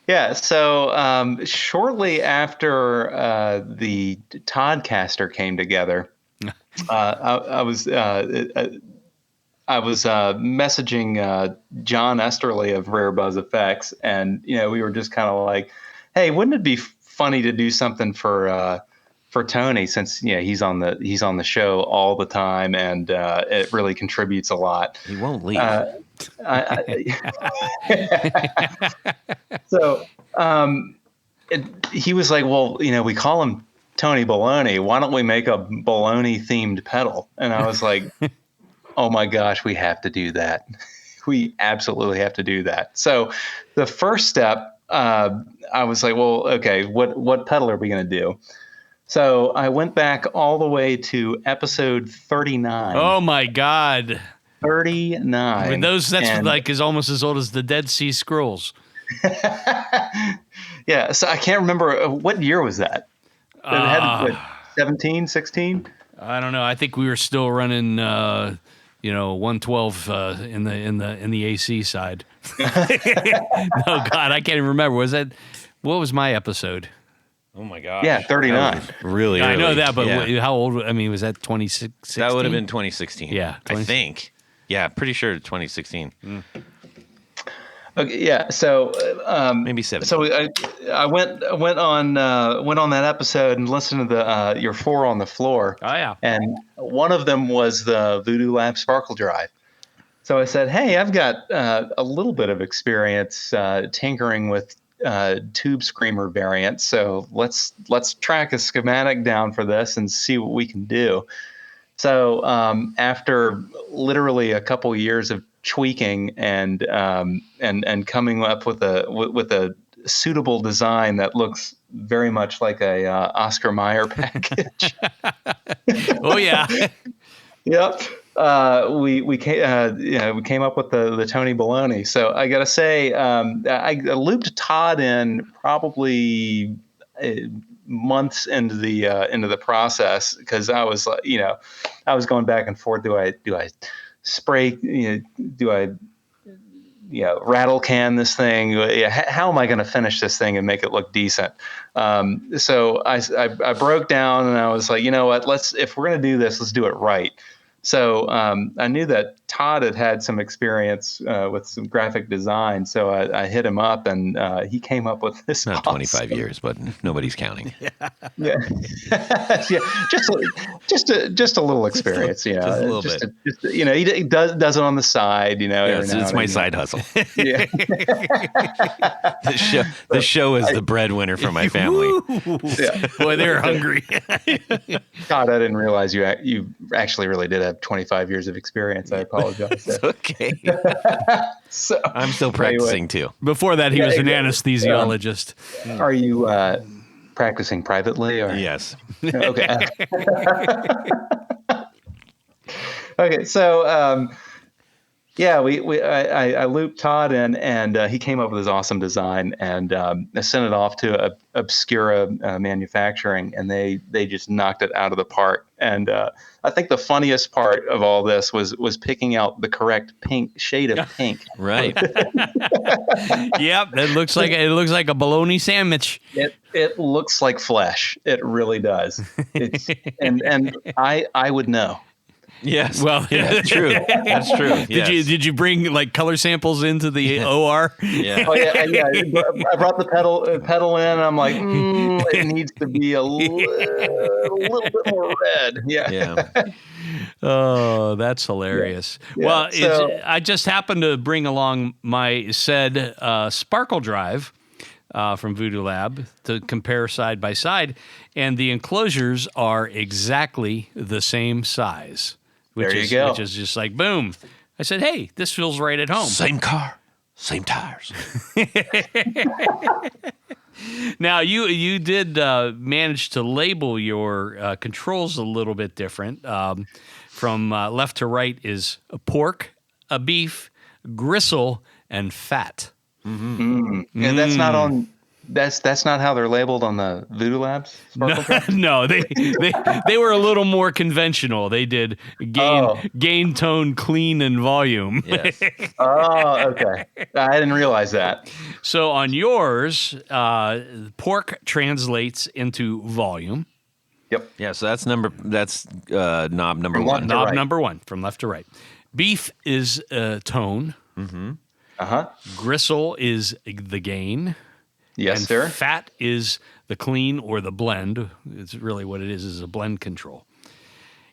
Yeah, so shortly after the Toddcaster came together, I was messaging John Esterly of Rare Buzz Effects, and we were just kind of like, "Hey, wouldn't it be funny to do something for Tony, since he's on the show all the time, and it really contributes a lot." He won't leave. So he was like, "Well, we call him Tony Boloney. Why don't we make a Bologna themed pedal?" And I was like, "Oh my gosh, we have to do that. We absolutely have to do that." So the first step, I was like, "Well, okay, what pedal are we going to do?" So I went back all the way to episode 39. Oh my God. 39. I mean, that's is almost as old as the Dead Sea Scrolls. Yeah, so I can't remember what year was that. It had 17, 16? I don't know. I think we were still running 112 in the AC side. No, God, I can't even remember. What was my episode? Oh my gosh. Yeah, 39. Really early. I know that, but how old? I mean, was that 2016? That would have been 2016. Yeah, I think. Yeah, pretty sure 2016. Okay, yeah. So maybe 7. So I went on that episode and listened to your 4 on the floor. Oh yeah. And one of them was the Voodoo Lab Sparkle Drive. So I said, "Hey, I've got a little bit of experience tinkering with tube screamer variants. So let's track a schematic down for this and see what we can do." So after literally a couple years of tweaking and coming up with a suitable design that looks very much like a Oscar Mayer package. Oh yeah. Yep. We came up with the Tony Boloney. So I gotta say, I looped Todd in probably months into the process, because I was I was going back and forth. Do I spray? Do I rattle can this thing? How am I going to finish this thing and make it look decent? So I broke down and I was like, you know what? If we're going to do this, let's do it right. So I knew that Todd had some experience with some graphic design, so I hit him up, and he came up with this. Not 25 years, but nobody's counting. Yeah, just a little experience, just a little bit. He does it on the side, Yes, it's my side hustle. Yeah. The show is the breadwinner for my family. Yeah. Boy, they're hungry. Todd, I didn't realize you actually really did have 25 years of experience. I apologize. It's okay. So, I'm still practicing too. Before that, he was an anesthesiologist. Are you practicing privately? Or? Yes. Okay. Okay. So, I looped Todd in, and he came up with his awesome design, and I sent it off to Obscura Manufacturing, and they just knocked it out of the park. And I think the funniest part of all this was picking out the correct shade of pink. Right. Yep, it looks like a bologna sandwich. It looks like flesh. It really does. And I would know. Yes. Well, yeah, that's true. That's true. Yes. Did you bring like color samples into the OR? Yeah. Oh yeah. I brought the pedal in. And I'm like, it needs to be a little bit more red. Yeah. Yeah. Oh, that's hilarious. Yeah. Well, I just happened to bring along my said Sparkle Drive from Voodoo Lab to compare side by side, and the enclosures are exactly the same size. Which is just like, boom. I said, hey, this feels right at home. Same car, same tires. Now, you did manage to label your controls a little bit different. From left to right is a pork, a beef, gristle, and fat. And that's not on. That's not how they're labeled on the Voodoo Labs. No, they were a little more conventional. They did gain, tone, clean, and volume. Yes. Oh, okay. I didn't realize that. So on yours, pork translates into volume. Yep. Yeah. So that's knob number From one. Knob right. number one, from left to right. Beef is tone. Gristle is the gain. Yes, and sir. Fat is the clean or the blend. It's really what it is a blend control.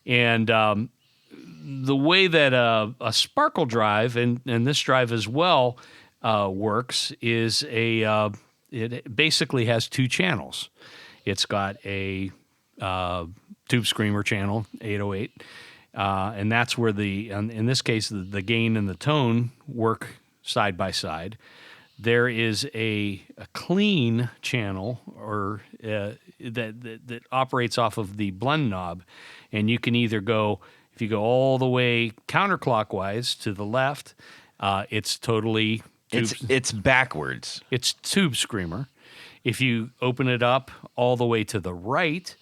And the way that a Sparkle Drive and this drive as well works is it basically has two channels. It's got a Tube Screamer channel, 808, and that's where in this case, the gain and the tone work side by side. There is a clean channel or that operates off of the blend knob, and you can either go, if you go all the way counterclockwise to the left, it's totally it's backwards. It's Tube Screamer. If you open it up all the way to the right,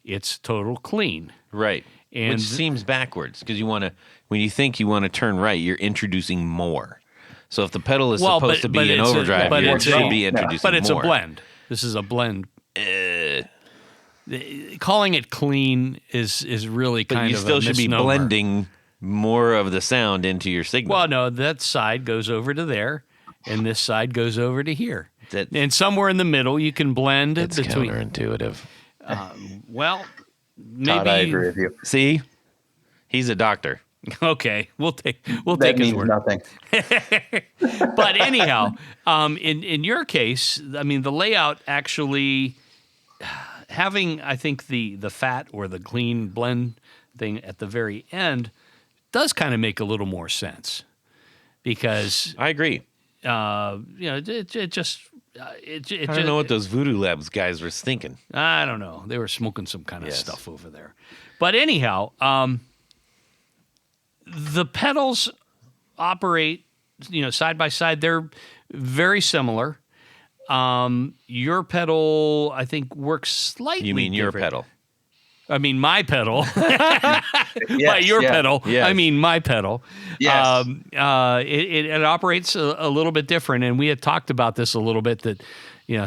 it's total clean. Right. And which seems backwards because when you think you want to turn right, you're introducing more. So if the pedal is supposed to be in overdrive, you should be introducing more. But it's a blend. This is a blend. Calling it clean is really kind of a misnomer. But you still should be blending more of the sound into your signal. Well, no, that side goes over to there, and this side goes over to here. And somewhere in the middle, you can blend between. It's counterintuitive. Well, maybe. Todd, I agree with you. See? He's a doctor. Okay, we'll take his word. That means nothing. But anyhow, in your case, I mean, the layout actually having, I think, the fat or the clean blend thing at the very end does kind of make a little more sense because I agree. It just. I don't know what those Voodoo Labs guys were thinking. I don't know. They were smoking some kind of stuff over there. But anyhow, the pedals operate, side by side. They're very similar. Your pedal, I think, works slightly. You mean your different. pedal? I mean my pedal. Yes, your pedal. Yes. I mean my pedal. Yes. It operates a little bit different, and we had talked about this a little bit. That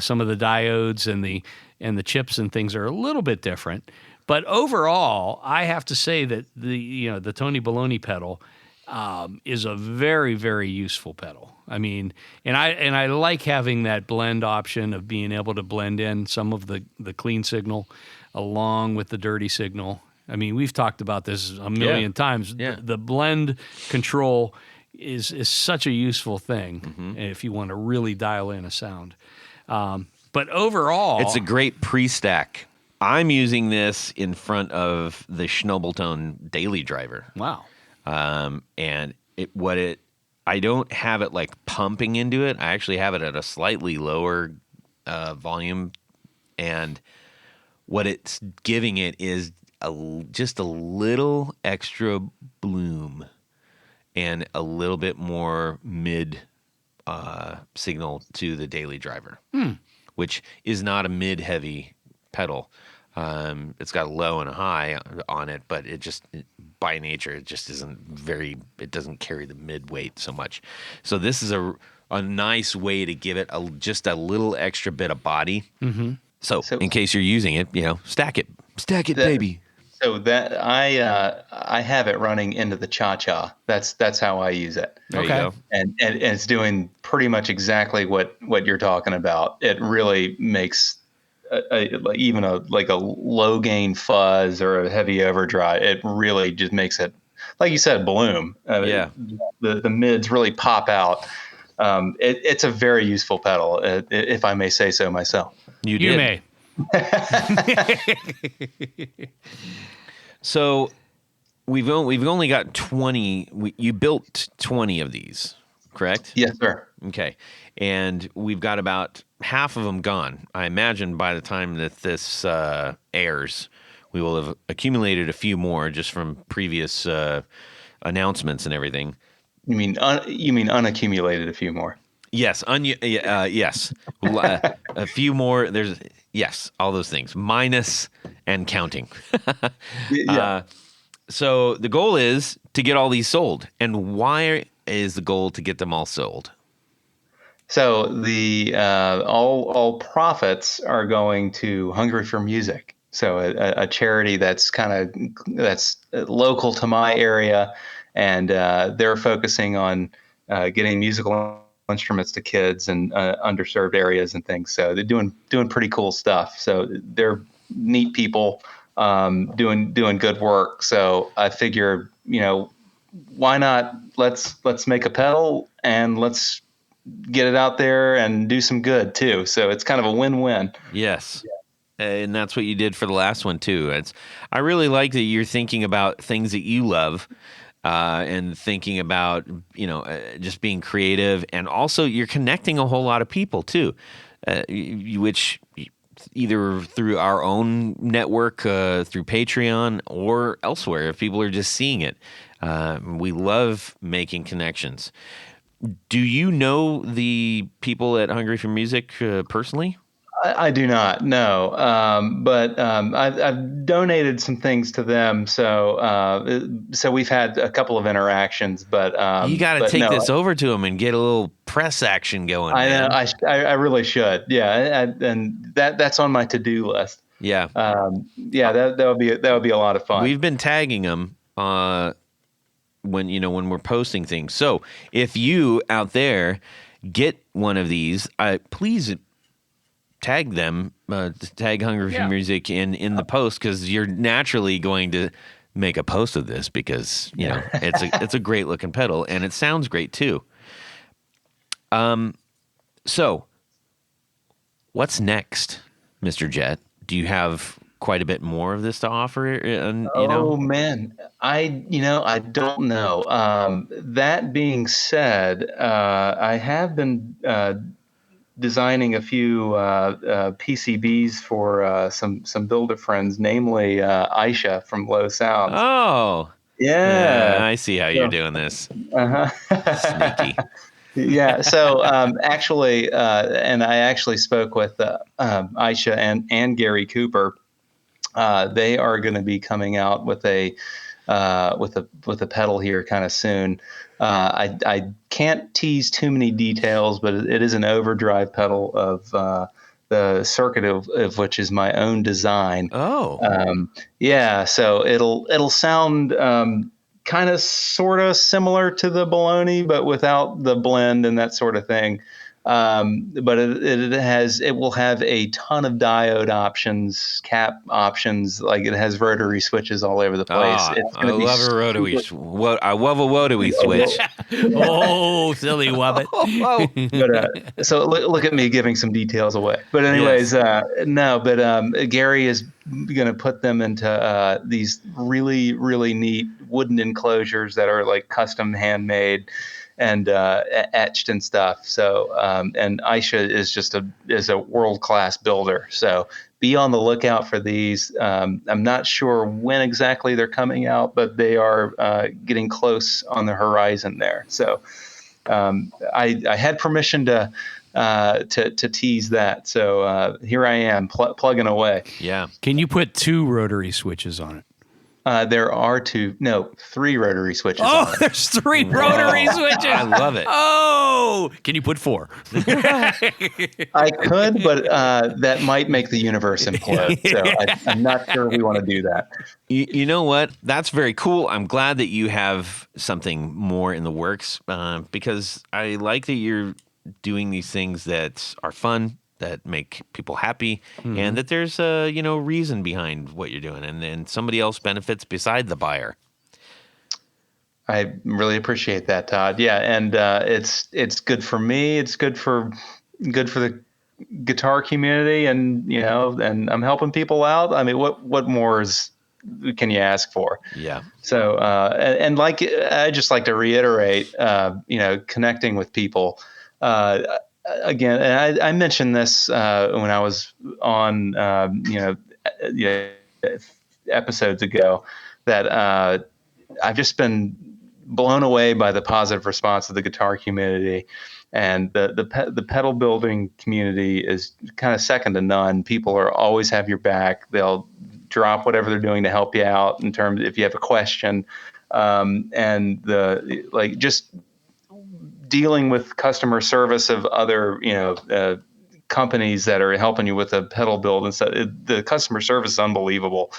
some of the diodes and the chips and things are a little bit different. But overall, I have to say that the Tony Boloney pedal is a very, very useful pedal. I mean, and I like having that blend option of being able to blend in some of the clean signal along with the dirty signal. I mean, we've talked about this a million times. Yeah. The blend control is such a useful thing if you want to really dial in a sound. But overall, it's a great pre-stack. I'm using this in front of the Schnobeltone Daily Driver. Wow. And I don't have it like pumping into it. I actually have it at a slightly lower volume, and what it's giving it is just a little extra bloom and a little bit more mid signal to the Daily Driver, which is not a mid-heavy pedal. It's got a low and a high on it, but by nature, it just it doesn't carry the mid weight so much. So this is a nice way to give it just a little extra bit of body. Mm-hmm. So in case you're using it, stack it, baby. So that I have it running into the cha-cha. That's how I use it. There you go. And it's doing pretty much exactly what you're talking about. It really makes even a low gain fuzz or a heavy overdrive. It really just makes it, like you said, bloom. The mids really pop out. It's a very useful pedal, if I may say so myself. You may. So we've only got 20. You built 20 of these, correct? Yes, sir. Okay, and we've got about half of them gone. I imagine by the time that this airs, we will have accumulated a few more just from previous announcements and everything. You mean unaccumulated a few more? Yes, yes, a few more. Yes, all those things, minus and counting. Yeah. So the goal is to get all these sold. And why is the goal to get them all sold? So the all profits are going to Hungry for Music. So a charity that's local to my area, and they're focusing on getting musical instruments to kids and underserved areas and things. So they're doing pretty cool stuff. So they're neat people doing good work. So I figure, why not? Let's make a pedal and let's get it out there and do some good too. So it's kind of a win-win. Yes. Yeah. And that's what you did for the last one too. I really like that you're thinking about things that you love, and thinking about, just being creative, and also you're connecting a whole lot of people too, which either through our own network, through Patreon or elsewhere, if people are just seeing it. We love making connections. Do you know the people at Hungry for Music personally? I do not, no. But I've donated some things to them. So we've had a couple of interactions, but you got to take this over to them and get a little press action going. I know. I really should. Yeah. And that's on my to-do list. Yeah. That would be a lot of fun. We've been tagging them, when we're posting things. So if you out there get one of these, please tag them, tag Hungry for Music in the post, because you're naturally going to make a post of this because it's a great looking pedal and it sounds great too. So what's next, Mr. Jett? Do you have quite a bit more of this to offer? Man, I don't know. That being said, I have been designing a few PCBs for some builder friends, namely Aisha from Low Sounds. Oh, yeah. I see how you're doing this. Uh-huh. Sneaky. Yeah. So actually, and I actually spoke with Aisha and Gary Cooper. They are going to be coming out with a pedal here kind of soon. I can't tease too many details, but it is an overdrive pedal of the circuit of which is my own design. Oh, yeah. So it'll sound kind of sort of similar to the Boloney, but without the blend and that sort of thing. But it will have a ton of diode options, cap options. Like it has rotary switches all over the place. I love a rotary. I love a rotary switch. Oh, silly wobbit. But so look at me giving some details away. But anyways, no. But Gary is going to put them into these really, really neat wooden enclosures that are like custom handmade and etched and stuff. So and Aisha is a world-class builder. So be on the lookout for these. I'm not sure when exactly they're coming out, but they are getting close on the horizon there. So I had permission to tease that. So here I am plugging away. Yeah. Can you put 2 rotary switches on it? There are 3 rotary switches. Oh, there's 3 rotary switches. I love it. Oh, can you put 4? I could, but that might make the universe implode. So I'm not sure we want to do that. You know what? That's very cool. I'm glad that you have something more in the works because I like that you're doing these things that are fun, that make people happy, and that there's a reason behind what you're doing, and then somebody else benefits beside the buyer. I really appreciate that, Todd. Yeah, and it's good for me. It's good for the guitar community, and and I'm helping people out. I mean, what more can you ask for? Yeah. So and like I just like to reiterate, connecting with people. Again, and I mentioned this when I was on, episodes ago, that I've just been blown away by the positive response of the guitar community, and the pedal building community is kind of second to none. People always have your back. They'll drop whatever they're doing to help you out in terms if you have a question, and just dealing with customer service of other, companies that are helping you with a pedal build and stuff. The customer service is unbelievable.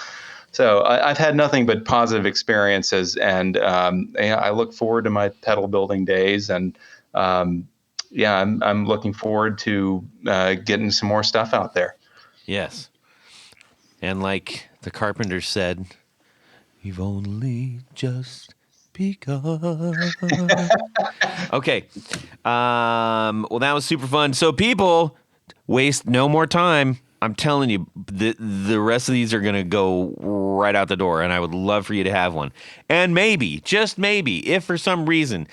So I've had nothing but positive experiences, and I look forward to my pedal building days. And I'm looking forward to getting some more stuff out there. Yes, and like the Carpenters said, "You've only just begun." Okay. Well, that was super fun. So people, waste no more time. I'm telling you, the rest of these are going to go right out the door, and I would love for you to have one. And maybe, just maybe, if for some reason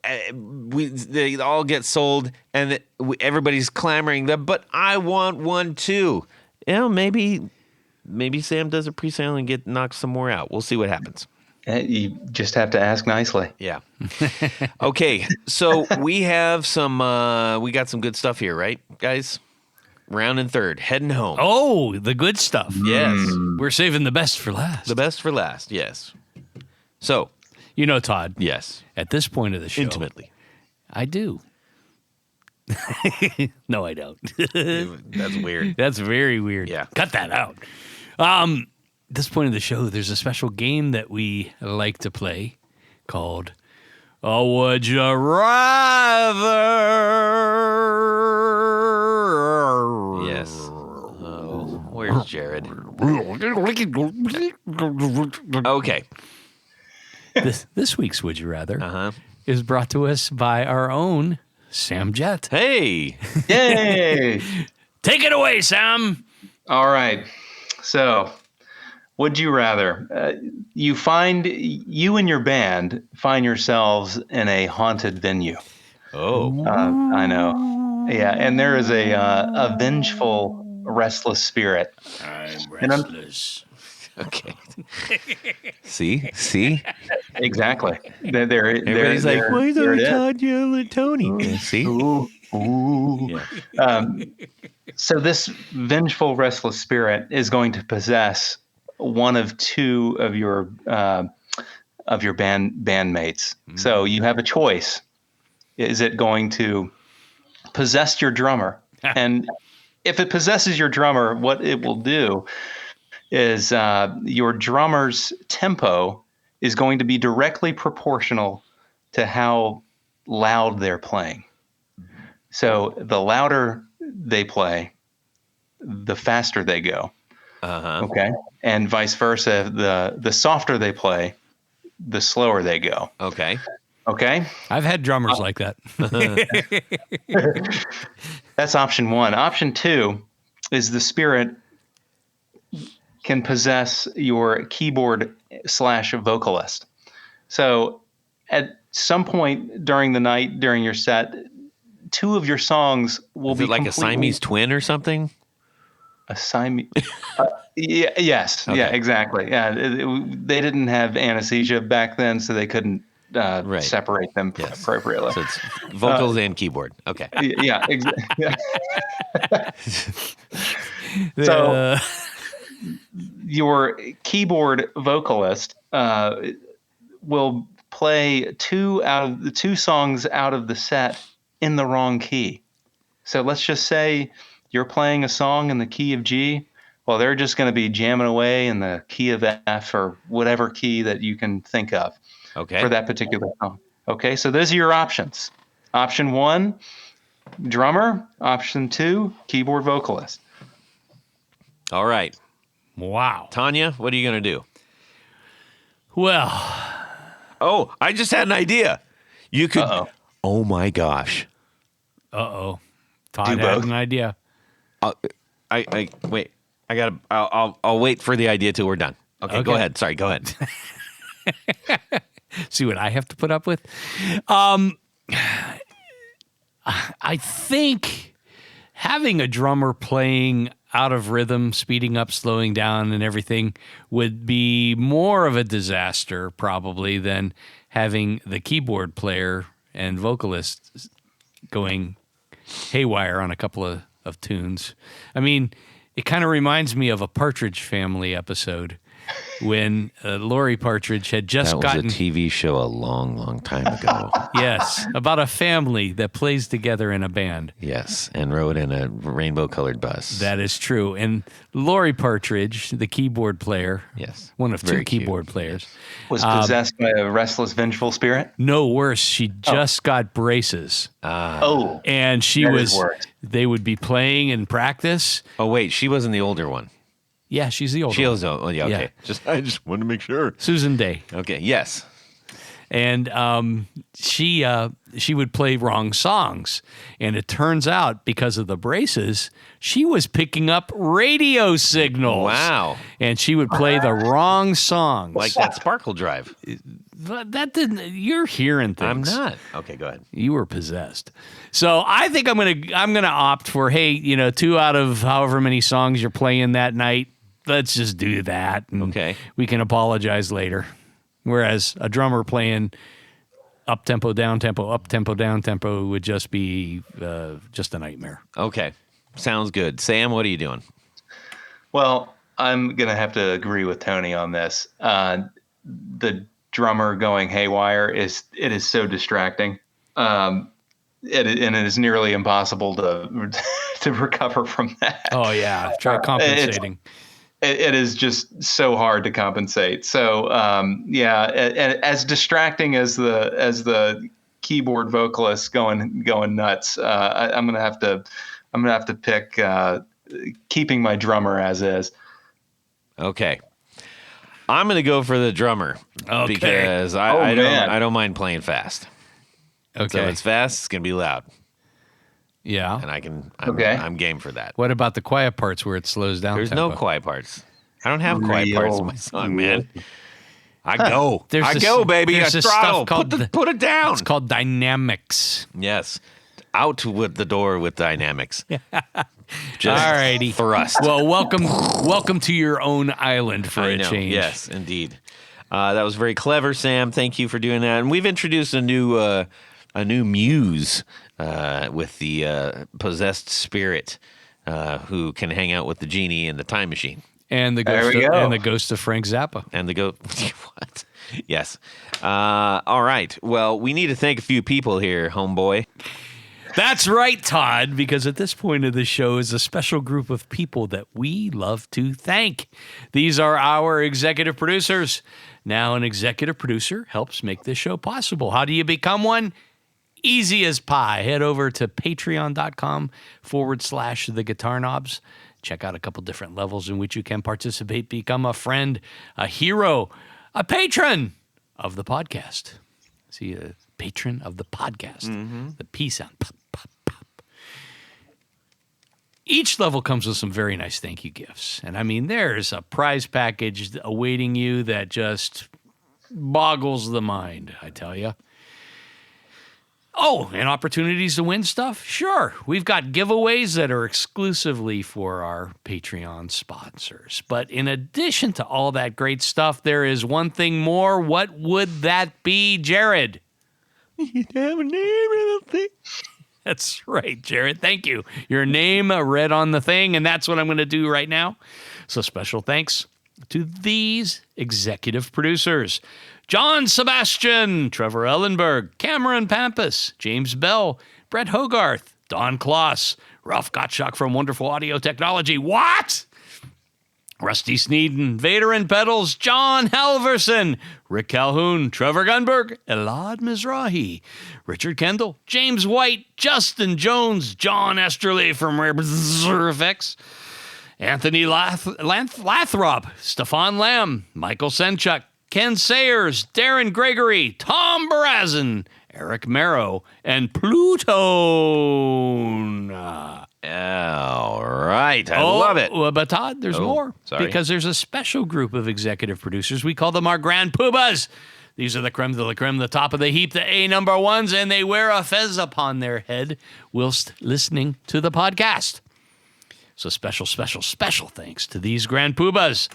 they all get sold and everybody's clamoring, but I want one too. Maybe Sam does a pre-sale and knocks some more out. We'll see what happens. You just have to ask nicely. Yeah. Okay. So we have we got some good stuff here, right, guys? Round and third, heading home. Oh, the good stuff. Yes. We're saving the best for last. The best for last, yes. So. Todd. Yes. At this point of the show. Intimately. I do. No, I don't. That's weird. That's very weird. Yeah. Cut that out. At this point of the show, there's a special game that we like to play called Would You Rather? Yes. Oh, where's Jared? Okay. This week's Would You Rather is brought to us by our own Sam Jett. Hey. Yay. Take it away, Sam. All right. So, would you rather you and your band find yourselves in a haunted venue? Oh. I know. Yeah, and there is a vengeful, restless spirit. I'm restless. Okay. See? Exactly. Everybody's like, why is Todd yelling at Tony? See? Ooh. Yeah. So this vengeful, restless spirit is going to possess one of 2 of your bandmates. So you have a choice. Is it going to possess your drummer? And if it possesses your drummer, what it will do is your drummer's tempo is going to be directly proportional to how loud they're playing. So the louder they play, the faster they go. Okay. And vice versa. The softer they play, the slower they go. Okay. Okay. I've had drummers like that. That's option one. Option two is the spirit can possess your keyboard / vocalist. So at some point during the night, during your set, two of your songs will be like a Siamese twin or something? A Siamese. Yes. Okay. Yeah, exactly. Yeah. They didn't have anesthesia back then, so they couldn't separate them appropriately. So it's vocals and keyboard. Okay. Yeah. Exactly. So your keyboard vocalist will play two songs out of the set in the wrong key. So let's just say you're playing a song in the key of G. Well, they're just going to be jamming away in the key of F or whatever key that you can think of for that particular song. Okay, so those are your options. Option one, drummer. Option two, keyboard vocalist. All right. Wow. Tanya, what are you going to do? Well. Oh, I just had an idea. You could. Oh, my gosh. Todd had an idea. I wait. I'll wait for the idea till we're done. Okay, go ahead. Sorry, go ahead. See what I have to put up with? I think having a drummer playing out of rhythm, speeding up, slowing down, and everything would be more of a disaster probably than having the keyboard player and vocalist going haywire on a couple of tunes. I mean, it kind of reminds me of a Partridge Family episode when Lori Partridge had just gotten... That was a TV show a long, long time ago. Yes, about a family that plays together in a band. Yes, and rode in a rainbow-colored bus. That is true. And Lori Partridge, the keyboard player, one of two keyboard players, was possessed by a restless, vengeful spirit? No, worse. She just got braces. And she they would be playing in practice. Oh, wait, she wasn't the older one. Yeah, she's the older one. She was, okay. Yeah. I just wanted to make sure. Susan Day. Okay, yes. And she would play wrong songs. And it turns out, because of the braces, she was picking up radio signals. Wow. And she would play the wrong songs. Like that Sparkle Drive. That didn't. You're hearing things. I'm not. Okay, go ahead. You were possessed. So I think I'm gonna opt for, hey, 2 out of however many songs you're playing that night. Let's just do that. And we can apologize later. Whereas a drummer playing up tempo, down tempo, up tempo, down tempo would just be just a nightmare. Okay, sounds good. Sam, what are you doing? Well, I'm gonna have to agree with Tony on this. The drummer going haywire is so distracting. And it is nearly impossible to recover from that. Oh yeah, try compensating. It is just so hard to compensate. So as distracting as the keyboard vocalist going nuts, I'm gonna have to pick keeping my drummer as is. Okay. I'm going to go for the drummer because I don't mind playing fast. Okay. So if it's fast, it's going to be loud. Yeah. And I'm game for that. What about the quiet parts where it slows down? There's no quiet parts. I don't have quiet parts in my song, man. I go, baby. I throttle. Put it down. It's called dynamics. Yes. Out with the door with dynamics. Just alrighty. Thrust. Well, welcome to your own island for a change. Yes, indeed. That was very clever, Sam. Thank you for doing that. And we've introduced a new muse with the possessed spirit who can hang out with the genie in the time machine. And the ghost of Frank Zappa. And the what? Yes. All right. Well, we need to thank a few people here, homeboy. That's right, Todd, because at this point of the show is a special group of people that we love to thank. These are our executive producers. Now, an executive producer helps make this show possible. How do you become one? Easy as pie. Head over to patreon.com/the Guitar Knobs. Check out a couple different levels in which you can participate, become a friend, a hero, a patron of the podcast. See, a patron of the podcast. The P sound. Pop, pop, pop. Each level comes with some very nice thank you gifts. And I mean, there's a prize package awaiting you that just boggles the mind, I tell you. Oh, and opportunities to win stuff? Sure. We've got giveaways that are exclusively for our Patreon sponsors. But in addition to all that great stuff, there is one thing more. What would that be, Jared? You have a name in the thing. That's right, Jared. Thank you. Your name read on the thing, and that's what I'm going to do right now. So special thanks to these executive producers. John Sebastian, Trevor Ellenberg, Cameron Pampas, James Bell, Brett Hogarth, Don Kloss, Ralph Gottschalk from Wonderful Audio Technology. What? Rusty Sneeden, Vader and Pedals, John Halverson, Rick Calhoun, Trevor Gunberg, Elad Mizrahi, Richard Kendall, James White, Justin Jones, John Esterly from Effects, Anthony Lathrop, Stefan Lamb, Michael Senchuk, Ken Sayers, Darren Gregory, Tom Barazin, Eric Marrow, and Plutone. All right. I love it. Well, but Todd, there's more. Sorry. Because there's a special group of executive producers. We call them our Grand Poobahs. These are the creme de la creme, the top of the heap, the A number ones, and they wear a fez upon their head whilst listening to the podcast. So special thanks to these Grand Poobahs.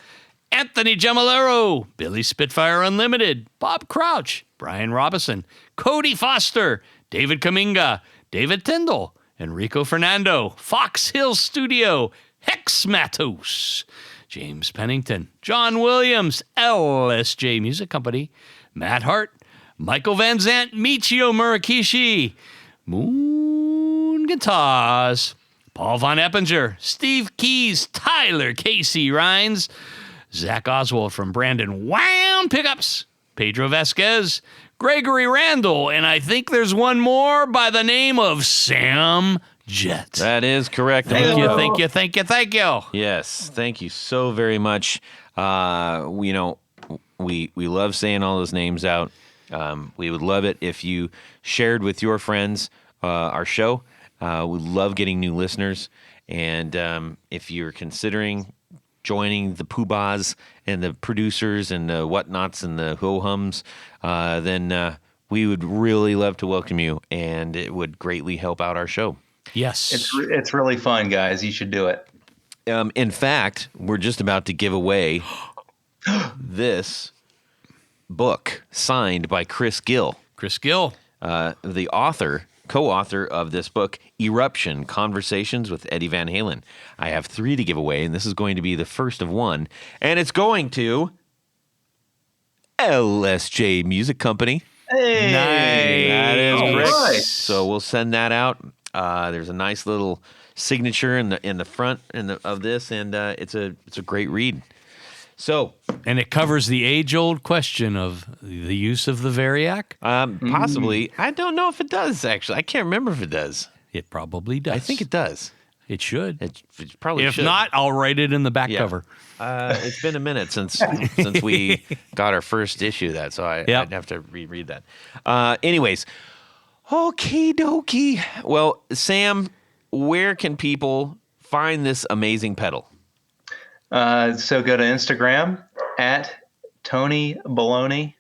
Anthony Gemalero, Billy Spitfire Unlimited, Bob Crouch, Brian Robinson, Cody Foster, David Kaminga, David Tyndall, Enrico Fernando, Fox Hill Studio, Hex Matos, James Pennington, John Williams, LSJ Music Company, Matt Hart, Michael Van Zant, Michio Murakishi, Moon Guitars, Paul Von Eppinger, Steve Keys, Tyler Casey Rhines, Zach Oswald from Brandon Wound Pickups, Pedro Vasquez, Gregory Randall, and I think there's one more by the name of Sam Jett. That is correct. Thank you. Yes, thank you so very much. We love saying all those names out. We would love it if you shared with your friends our show. We love getting new listeners, and if you're considering joining the Poobahs and the producers and the whatnots and the ho-hums, then we would really love to welcome you, and it would greatly help out our show. Yes. It's really fun, guys. You should do it. In fact, we're just about to give away this book signed by Chris Gill. Chris Gill. The co-author of this book, Eruption, Conversations with Eddie Van Halen. I have 3 to give away, and this is going to be the first of one. And it's going to LSJ Music Company. Hey, Nice. That is correct. Right. So we'll send that out. There's a nice little signature in the front of this, and it's a great read. So, And it covers the age-old question of the use of the Variac. possibly. I don't know if it does, actually. I can't remember if it does. It probably does. I think it does. It should. It probably If should. not, I'll write it in the back Yeah. cover. It's been a minute since we got our first issue of that, so I'd have to reread that. Anyways, okie dokie. Well, Sam, where can people find this amazing pedal? So go to Instagram at Tony Boloney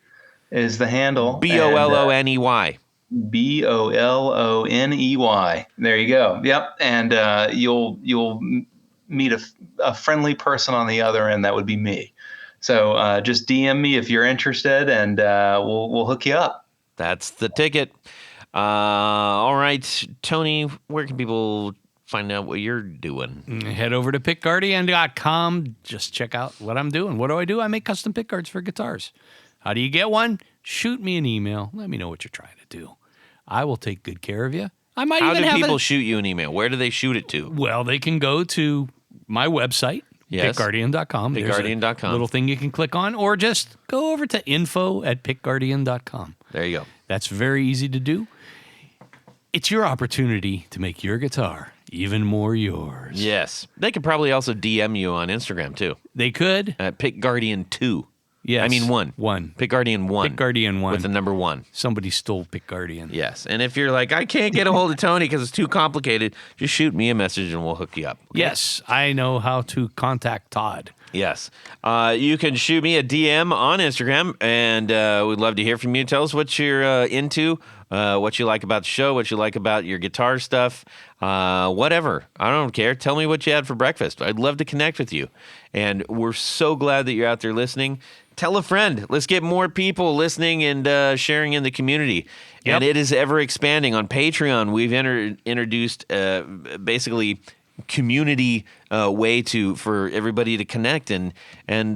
is the handle. Boloney. Boloney. There you go. Yep. And you'll meet a friendly person on the other end. That would be me. So just DM me if you're interested, and we'll hook you up. That's the ticket. All right, Tony, where can people find out what you're doing? Head over to pickguardian.com. Just check out what I'm doing. What do? I make custom pick guards for guitars. How do you get one? Shoot me an email. Let me know what you're trying to do. I will take good care of you, I might How even do have people shoot you an email? Where do they shoot it to? Well, they can go to my website, Yes. pickguardian.com. Pickguardian.com. There's a little thing you can click on, or just go over to info@pickguardian.com. There you go. That's very easy to do. It's your opportunity to make your guitar even more yours. Yes. They could probably also DM you on Instagram, too. They could. At PickGuardian2. Yes. I mean 1. One. PickGuardian1. PickGuardian1. With the number 1. Somebody stole PickGuardian. Yes. And if you're like, I can't get a hold of Tony because it's too complicated, just shoot me a message and we'll hook you up. Okay? Yes, I know how to contact Todd. Yes. You can shoot me a DM on Instagram, and we'd love to hear from you. Tell us what you're into, what you like about the show, what you like about your guitar stuff, whatever. I don't care. Tell me what you had for breakfast. I'd love to connect with you. And we're so glad that you're out there listening. Tell a friend. Let's get more people listening and sharing in the community. Yep. And it is ever expanding. On Patreon, we've introduced basically community way for everybody to connect, and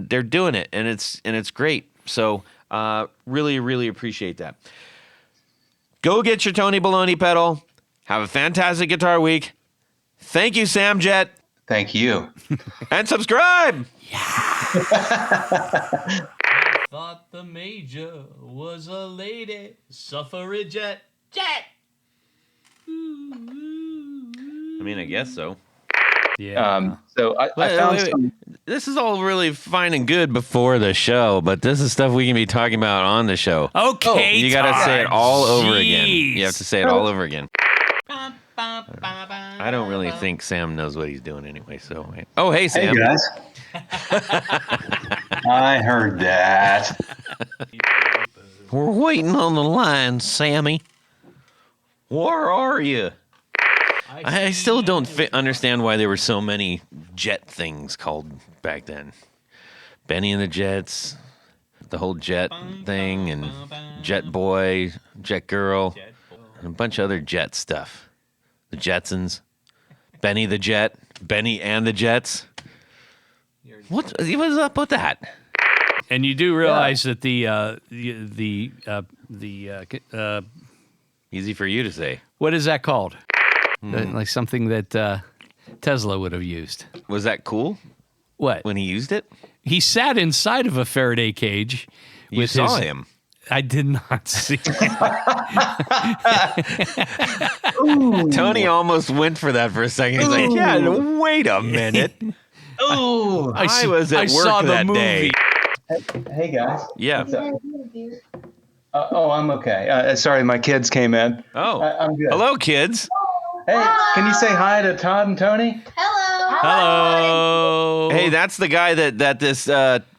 they're doing it, and it's great. So really appreciate that. Go get your Tony Boloney pedal. Have a fantastic guitar week. Thank you, Sam Jett. Thank you. And subscribe. Thought the major was a lady suffragette. Jett. I mean, I guess so. Yeah. So I found some. This is all really fine and good before the show, but this is stuff we can be talking about on the show. Okay. You got to say it all over again. Jeez. You have to say it all over again. I don't really think Sam knows what he's doing anyway. So, oh, hey, Sam. Hey guys. I heard that. We're waiting on the line, Sammy. Where are you? I still don't understand why there were so many Jett things called back then. Benny and the Jets, the whole Jett thing, and Jet Boy, Jet Girl, and a bunch of other Jett stuff. The Jetsons, Benny the Jet, Benny and the Jets. What's up with that? And you do realize that the Easy for you to say. what is that called? Like something that Tesla would have used. Was that cool What? when he used it? He sat inside of a Faraday cage. You with saw his, him. I did not see him. Tony almost went for that for a second. He's like, yeah, wait a minute. Oh, I was at work saw the that movie. day. hey guys. Yeah. What's up? I'm okay. Sorry, my kids came in. Oh. I'm good. Hello, kids. Hey, can you say hi to Todd and Tony? Hello. Hey, that's the guy that this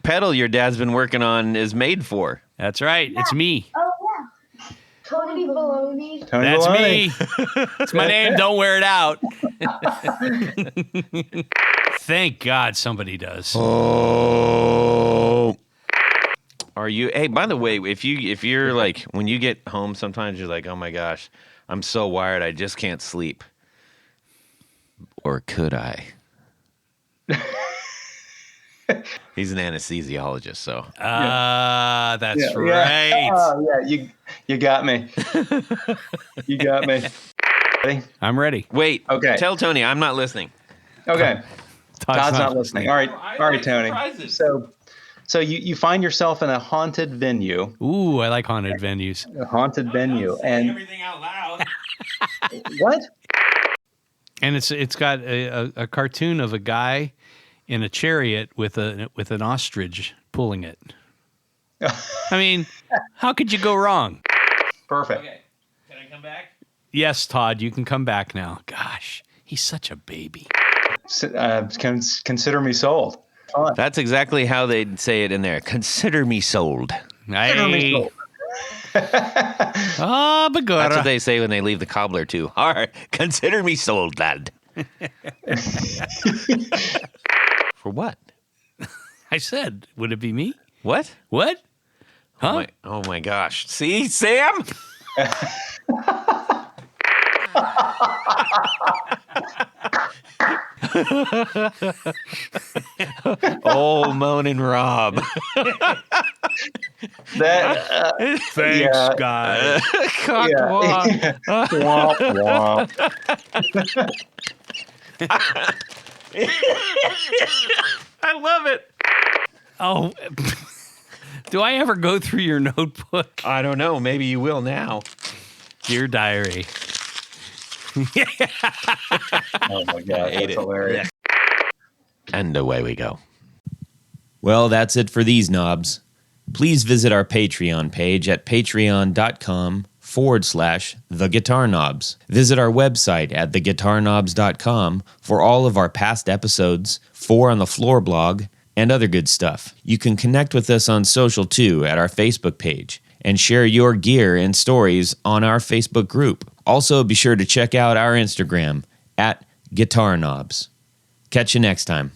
pedal your dad's been working on is made for. That's right. It's me. Oh, yeah. Tony Boloney. Tony That's Boloney. me. It's my name. Don't wear it out. Thank God somebody does. Oh. Are you? Hey, by the way, if you're like when you get home, sometimes you're like, oh my gosh, I'm so wired, I just can't sleep. Or could I? He's an anesthesiologist, so. That's right. Yeah. Oh, yeah, you got me. You got me. Ready? I'm ready. Wait. Okay. Tell Tony I'm not listening. Okay. Todd's not listening. All right, Tony. So you find yourself in a haunted venue. Ooh, I like haunted venues. A haunted venue, and Everything out loud. what? And it's got a cartoon of a guy in a chariot with an ostrich pulling it. I mean, how could you go wrong? Perfect. Okay. Can I come back? Yes, Todd, you can come back now. Gosh, he's such a baby. Consider me sold. That's exactly how they'd say it in there. Consider me sold. Consider me sold. Ah, That's what they say when they leave the cobbler too. All right, consider me sold, lad. For what? I said, would it be me? What? What? Huh? Oh my gosh. See, Sam? Oh, moaning Rob. That Thanks, yeah. guys. Womp, womp. I love it. Oh, do I ever go through your notebook? I don't know. Maybe you will now. Dear diary. Oh my god, that's hilarious. And away we go. Well, that's it for these knobs. Please visit our Patreon page at patreon.com/theguitarknobs. Visit our website at theguitarknobs.com for all of our past episodes, 4 on the Floor blog, and other good stuff. You can connect with us on social too at our Facebook page and share your gear and stories on our Facebook group. Also, be sure to check out our Instagram at Guitar Knobs. Catch you next time.